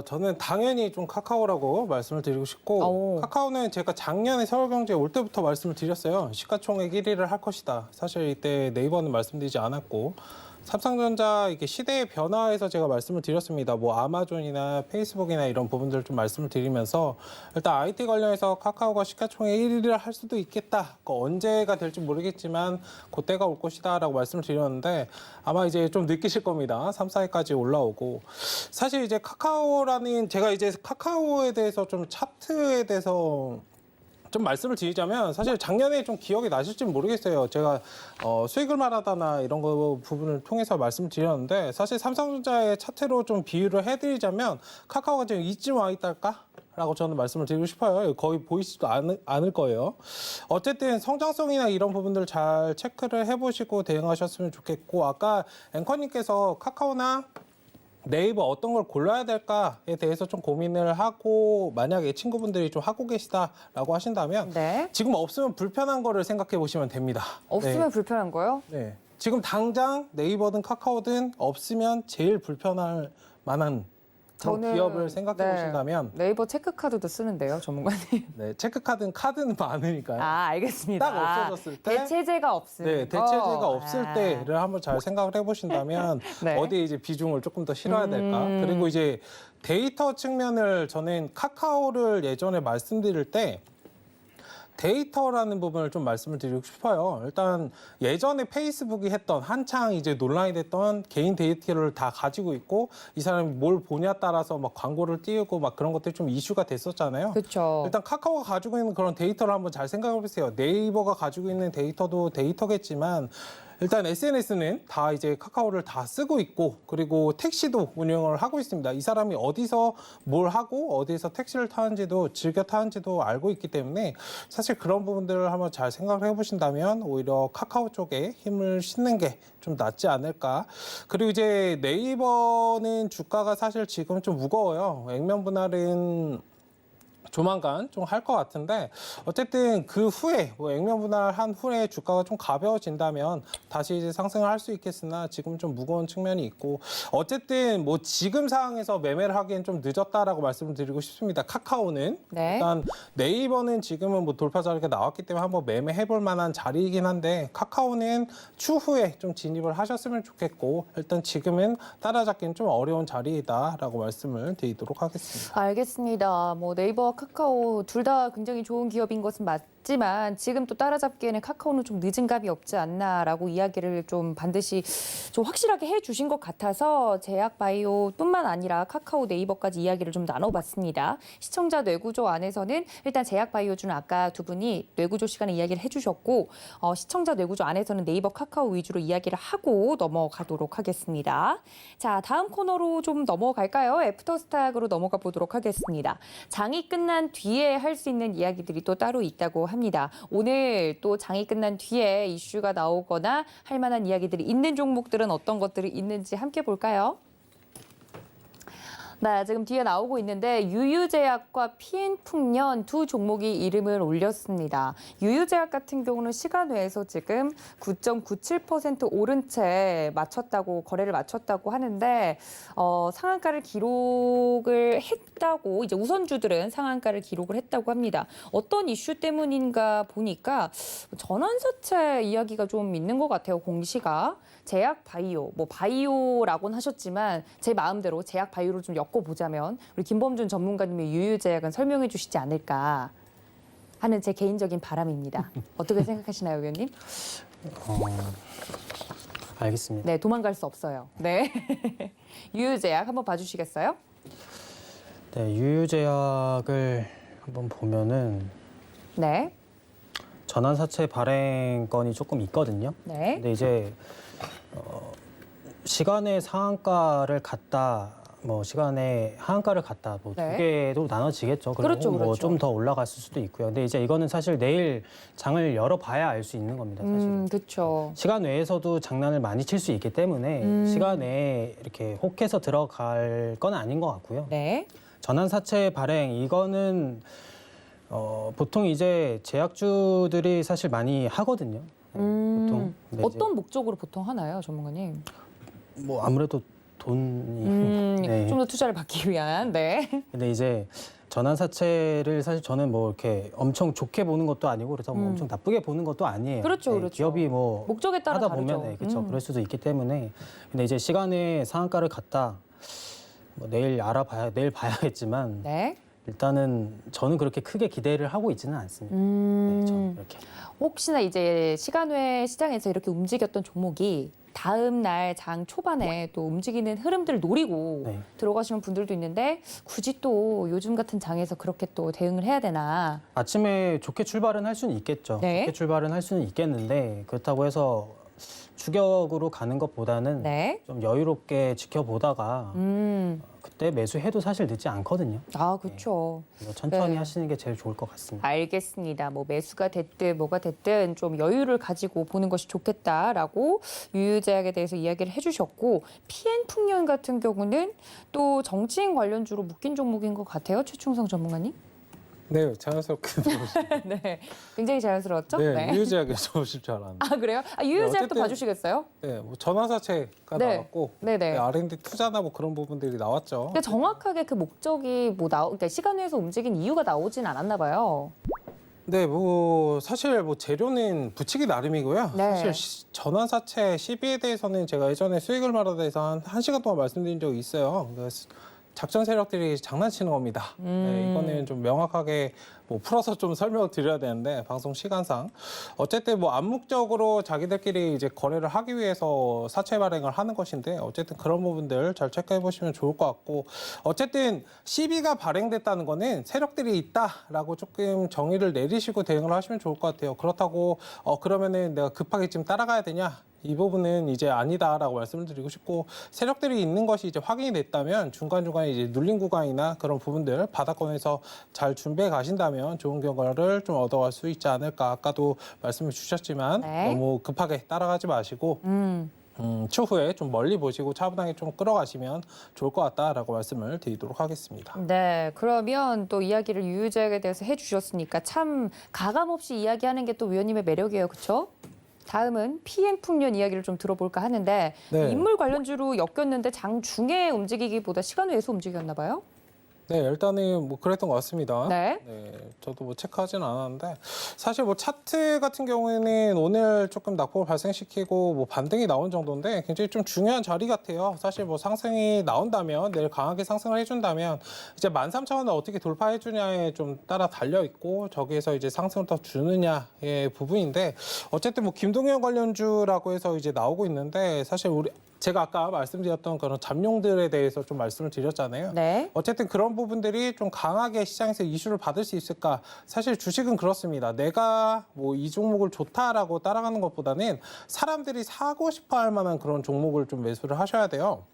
저는 당연히 좀 카카오라고 말씀을 드리고 싶고 오. 카카오는 제가 작년에 서울경제에 올 때부터 말씀을 드렸어요. 시가총액 1위를 할 것이다. 사실 이때 네이버는 말씀드리지 않았고 삼성전자 이게 시대의 변화에서 제가 말씀을 드렸습니다. 뭐 아마존이나 페이스북이나 이런 부분들을 좀 말씀을 드리면서 일단 IT 관련해서 카카오가 시가총액 1위를 할 수도 있겠다. 언제가 될지 모르겠지만 그때가 올 것이다라고 말씀을 드렸는데 아마 이제 좀 느끼실 겁니다. 3, 4위까지 올라오고 사실 이제 카카오라는 제가 이제 카카오에 대해서 좀 차트에 대해서 좀 말씀을 드리자면 사실 작년에 좀 기억이 나실지 모르겠어요. 제가 수익을 말하다나 이런 거 부분을 통해서 말씀을 드렸는데 사실 삼성전자의 차트로 좀 비유를 해드리자면 카카오가 지금 이쯤 와 있달까? 라고 저는 말씀을 드리고 싶어요. 거의 보이지도 않을 거예요. 어쨌든 성장성이나 이런 부분들 잘 체크를 해보시고 대응하셨으면 좋겠고 아까 앵커님께서 카카오나 네이버 어떤 걸 골라야 될까에 대해서 좀 고민을 하고 만약에 친구분들이 좀 하고 계시다라고 하신다면 네. 지금 없으면 불편한 거를 생각해 보시면 됩니다. 없으면 불편한 거요? 네. 지금 당장 네이버든 카카오든 없으면 제일 불편할 만한 그런 기업을 생각해 보신다면 네이버 체크카드도 쓰는데요, 전문가님. 네, 체크카드는 많으니까요. 아, 알겠습니다. 딱 없어졌을 때 대체제가 없을 네, 대체제가 없을 때를 한번 잘 생각을 해보신다면 네. 어디에 이제 비중을 조금 더 실어야 될까? 그리고 이제 데이터 측면을 저는 카카오를 예전에 말씀드릴 때 데이터라는 부분을 좀 말씀을 드리고 싶어요. 일단 예전에 페이스북이 했던 한창 이제 논란이 됐던 개인 데이터를 다 가지고 있고 이 사람이 뭘 보냐에 따라서 막 광고를 띄우고 막 그런 것들이 좀 이슈가 됐었잖아요. 그렇죠. 일단 카카오가 가지고 있는 그런 데이터를 한번 잘 생각해 보세요. 네이버가 가지고 있는 데이터도 데이터겠지만 일단 SNS는 다 이제 카카오를 다 쓰고 있고 그리고 택시도 운영을 하고 있습니다. 이 사람이 어디서 뭘 하고 어디서 택시를 타는지도 즐겨 타는지도 알고 있기 때문에 사실 그런 부분들을 한번 잘 생각을 해보신다면 오히려 카카오 쪽에 힘을 싣는 게 좀 낫지 않을까. 그리고 이제 네이버는 주가가 사실 지금 좀 무거워요. 액면 분할은 조만간 좀 할 것 같은데 어쨌든 그 후에 뭐 액면 분할한 후에 주가가 좀 가벼워진다면 다시 이제 상승을 할 수 있겠으나 지금 좀 무거운 측면이 있고 어쨌든 뭐 지금 상황에서 매매를 하기엔 좀 늦었다라고 말씀을 드리고 싶습니다. 카카오는 네. 일단 네이버는 지금은 뭐 돌파 자리가 나왔기 때문에 한번 매매해 볼 만한 자리이긴 한데 카카오는 추후에 좀 진입을 하셨으면 좋겠고 일단 지금은 따라잡기는 좀 어려운 자리이다라고 말씀을 드리도록 하겠습니다. 알겠습니다. 뭐 네이버와 카카오 둘 다 굉장히 좋은 기업인 것은 맞지만 지금 또 따라잡기에는 카카오는 좀 늦은 감이 없지 않나라고 이야기를 좀 반드시 좀 확실하게 해주신 것 같아서 제약바이오뿐만 아니라 카카오 네이버까지 이야기를 좀 나눠봤습니다. 시청자 뇌구조 안에서는 일단 제약바이오주는 아까 두 분이 뇌구조 시간에 이야기를 해주셨고 시청자 뇌구조 안에서는 네이버 카카오 위주로 이야기를 하고 넘어가도록 하겠습니다. 자, 다음 코너로 좀 넘어갈까요? 애프터스탁으로 넘어가 보도록 하겠습니다. 장이 끝난 뒤에 할 수 있는 이야기들이 또 따로 있다고 합니다. 오늘 또 장이 끝난 뒤에 이슈가 나오거나 할 만한 이야기들이 있는 종목들은 어떤 것들이 있는지 함께 볼까요? 네, 지금 뒤에 나오고 있는데 유유제약과 PN풍년 두 종목이 이름을 올렸습니다. 유유제약 같은 경우는 시간외에서 지금 9.97% 오른 채 거래를 마쳤다고 하는데 상한가를 기록을 했다고 이제 우선주들은 상한가를 기록을 했다고 합니다. 어떤 이슈 때문인가 보니까 전환사채 이야기가 좀 있는 것 같아요. 공시가. 제약 바이오, 뭐 바이오라고는 하셨지만 제 마음대로 제약 바이오를 좀 엮어보자면 우리 김범준 전문가님의 유유제약은 설명해 주시지 않을까 하는 제 개인적인 바람입니다. 어떻게 생각하시나요, 의원님? 알겠습니다. 네, 도망갈 수 없어요. 네. 유유제약 한번 봐주시겠어요? 네, 유유제약을 한번 보면은 네. 전환사채 발행 건이 조금 있거든요. 네. 근데 이제 시간의 상한가를 갔다, 뭐 시간의 하한가를 갔다, 뭐 두 네. 개로 나눠지겠죠. 그리고 그렇죠, 뭐 그렇죠. 좀 더 올라갔을 수도 있고요. 근데 이제 이거는 사실 내일 장을 열어봐야 알 수 있는 겁니다. 사실은. 그렇죠. 시간 외에서도 장난을 많이 칠 수 있기 때문에 시간 내에 이렇게 혹해서 들어갈 건 아닌 것 같고요. 네. 전환사채 발행 이거는 보통 이제 제약주들이 사실 많이 하거든요. 보통. 근데 어떤 목적으로 보통 하나요, 전문가님? 이제 뭐 아무래도 돈이 네. 좀 더 투자를 받기 위한. 네. 근데 이제 전환사채를 사실 저는 뭐 이렇게 엄청 좋게 보는 것도 아니고 그래서 뭐 엄청 나쁘게 보는 것도 아니에요. 그렇죠, 네, 그렇죠. 기업이 뭐 목적에 따라 하다 다르죠. 보면 네, 그렇죠. 그럴 수도 있기 때문에 근데 이제 시간에 상한가를 갔다 뭐 내일 봐야겠지만 네. 일단은 저는 그렇게 크게 기대를 하고 있지는 않습니다. 네, 저는 이렇게. 혹시나 이제 시간외 시장에서 이렇게 움직였던 종목이 다음 날 장 초반에 또 움직이는 흐름들을 노리고 네. 들어가시는 분들도 있는데 굳이 또 요즘 같은 장에서 그렇게 또 대응을 해야 되나? 아침에 좋게 출발은 할 수는 있겠죠. 네. 좋게 출발은 할 수는 있겠는데 그렇다고 해서 추격으로 가는 것보다는 네. 좀 여유롭게 지켜보다가 그때 매수해도 사실 늦지 않거든요. 아, 그렇죠. 그래서 천천히 네. 하시는 게 제일 좋을 것 같습니다. 알겠습니다. 뭐 매수가 됐든 뭐가 됐든 좀 여유를 가지고 보는 것이 좋겠다라고 유유제약에 대해서 이야기를 해주셨고 PN풍년 같은 경우는 또 정치인 관련주로 묶인 종목인 것 같아요. 최충성 전문가님. 네, 자연스럽게 네, 굉장히 자연스러웠죠? 네, 유유제약에 좋으실 줄 알았는데. 아, 그래요? 아, 유유제약도 어쨌든- 봐주시겠어요? 네, 뭐 전환사채가 네. 나왔고 네네. 네, R&D 투자나 뭐 그런 부분들이 나왔죠. 근데 정확하게 그 목적이 뭐 그러니까 시간외에서 움직인 이유가 나오진 않았나 봐요. 네, 뭐 사실 뭐 재료는 붙이기 나름이고요. 네. 사실 전환사채 시비에 대해서는 제가 예전에 수익을 말하다해서 한 시간 동안 말씀드린 적이 있어요. 그래서 작전 세력들이 장난치는 겁니다. 네, 이거는 좀 명확하게 뭐 풀어서 좀 설명을 드려야 되는데 방송 시간상 어쨌든 뭐 암묵적으로 자기들끼리 이제 거래를 하기 위해서 사채 발행을 하는 것인데 어쨌든 그런 부분들 잘 체크해 보시면 좋을 것 같고 어쨌든 시비가 발행됐다는 거는 세력들이 있다라고 조금 정의를 내리시고 대응을 하시면 좋을 것 같아요. 그렇다고 그러면은 내가 급하게 지금 따라가야 되냐? 이 부분은 이제 아니다라고 말씀을 드리고 싶고 세력들이 있는 것이 이제 확인이 됐다면 중간중간에 이제 눌린 구간이나 그런 부분들 바닥권에서 잘 준비해 가신다면 좋은 결과를 좀 얻어갈 수 있지 않을까. 아까도 말씀을 주셨지만 네. 너무 급하게 따라가지 마시고 추후에 좀 멀리 보시고 차분하게 좀 끌어가시면 좋을 것 같다라고 말씀을 드리도록 하겠습니다. 네, 그러면 또 이야기를 유유제약에 대해서 해주셨으니까 참 가감 없이 이야기하는 게 또 위원님의 매력이에요, 그렇죠? 다음은 PN풍년 이야기를 좀 들어볼까 하는데 네. 인물 관련주로 엮였는데 장 중에 움직이기보다 시간 외에서 움직였나 봐요? 네, 일단은 뭐 그랬던 것 같습니다. 네. 저도 뭐 체크하진 않았는데 사실 뭐 차트 같은 경우에는 오늘 조금 낙폭을 발생시키고 뭐 반등이 나온 정도인데 굉장히 좀 중요한 자리 같아요. 사실 뭐 상승이 나온다면 내일 강하게 상승을 해준다면 이제 13,000원을 어떻게 돌파해주냐에 좀 따라 달려 있고 저기에서 이제 상승을 더 주느냐의 부분인데 어쨌든 뭐 김동현 관련주라고 해서 이제 나오고 있는데 사실 제가 아까 말씀드렸던 그런 잠룡들에 대해서 좀 말씀을 드렸잖아요. 네. 어쨌든 그런 부분들이 좀 강하게 시장에서 이슈를 받을 수 있을까? 사실 주식은 그렇습니다. 내가 뭐 이 종목을 좋다라고 따라가는 것보다는 사람들이 사고 싶어 할 만한 그런 종목을 좀 매수를 하셔야 돼요.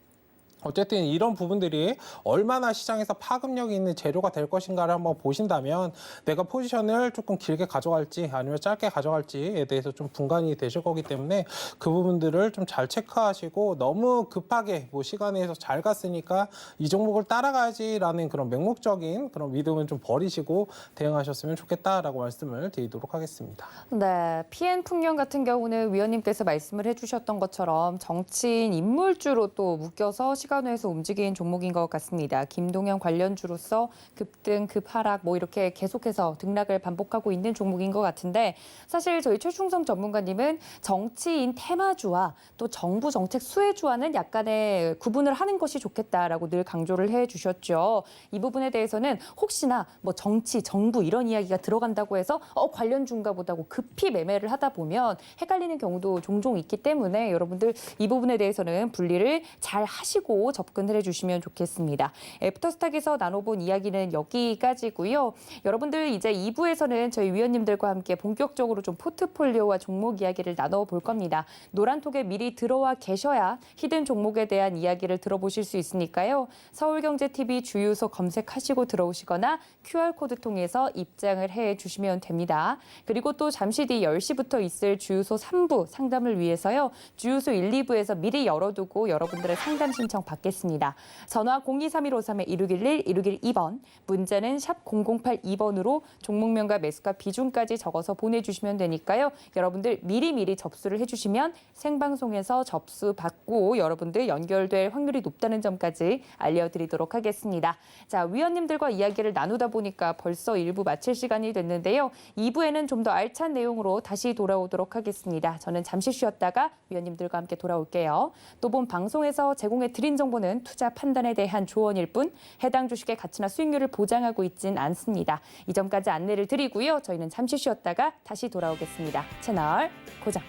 어쨌든 이런 부분들이 얼마나 시장에서 파급력이 있는 재료가 될 것인가를 한번 보신다면 내가 포지션을 조금 길게 가져갈지 아니면 짧게 가져갈지에 대해서 좀 분간이 되실 거기 때문에 그 부분들을 좀 잘 체크하시고 너무 급하게 뭐 시간에서 잘 갔으니까 이 종목을 따라가야지라는 그런 맹목적인 그런 믿음은 좀 버리시고 대응하셨으면 좋겠다라고 말씀을 드리도록 하겠습니다. 네, PN풍년 같은 경우는 위원님께서 말씀을 해주셨던 것처럼 정치인 인물주로 또 묶여서 시간외에서 움직인 종목인 것 같습니다. 김동연 관련주로서 급등, 급하락 뭐 이렇게 계속해서 등락을 반복하고 있는 종목인 것 같은데 사실 저희 최충성 전문가님은 정치인 테마주와 또 정부 정책 수혜주와는 약간의 구분을 하는 것이 좋겠다라고 늘 강조를 해주셨죠. 이 부분에 대해서는 혹시나 뭐 정치, 정부 이런 이야기가 들어간다고 해서 관련주인가 보다고 급히 매매를 하다 보면 헷갈리는 경우도 종종 있기 때문에 여러분들 이 부분에 대해서는 분리를 잘 하시고 접근을 해주시면 좋겠습니다. 애프터스탁에서 나눠본 이야기는 여기까지고요. 여러분들 이제 2부에서는 저희 위원님들과 함께 본격적으로 좀 포트폴리오와 종목 이야기를 나눠볼 겁니다. 노란톡에 미리 들어와 계셔야 히든 종목에 대한 이야기를 들어보실 수 있으니까요. 서울경제TV 주유소 검색하시고 들어오시거나 QR코드 통해서 입장을 해주시면 됩니다. 그리고 또 잠시 뒤 10시부터 있을 주유소 3부 상담을 위해서요. 주유소 1, 2부에서 미리 열어두고 여러분들의 상담 신청 받겠습니다. 전화 023153-1611, 1612번, 문자는 샵 0082번으로 종목명과 매수가 비중까지 적어서 보내주시면 되니까요. 여러분들 미리미리 접수를 해주시면 생방송에서 접수 받고 여러분들 연결될 확률이 높다는 점까지 알려드리도록 하겠습니다. 자, 위원님들과 이야기를 나누다 보니까 벌써 1부 마칠 시간이 됐는데요. 2부에는 좀 더 알찬 내용으로 다시 돌아오도록 하겠습니다. 저는 잠시 쉬었다가 위원님들과 함께 돌아올게요. 또 본 방송에서 제공해 드린 정보는 투자 판단에 대한 조언일 뿐 해당 주식의 가치나 수익률을 보장하고 있진 않습니다. 이 점까지 안내를 드리고요. 저희는 잠시 쉬었다가 다시 돌아오겠습니다. 채널 고정.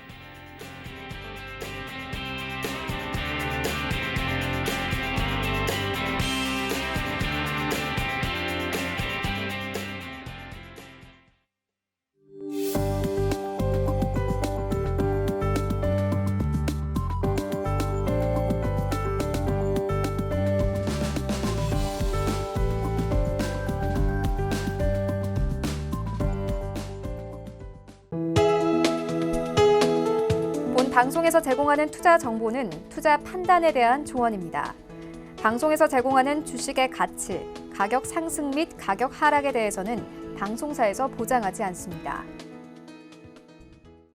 본 방송에서 제공하는 투자 정보는 투자 판단에 대한 조언입니다. 방송에서 제공하는 주식의 가치, 가격 상승 및 가격 하락에 대해서는 방송사에서 보장하지 않습니다.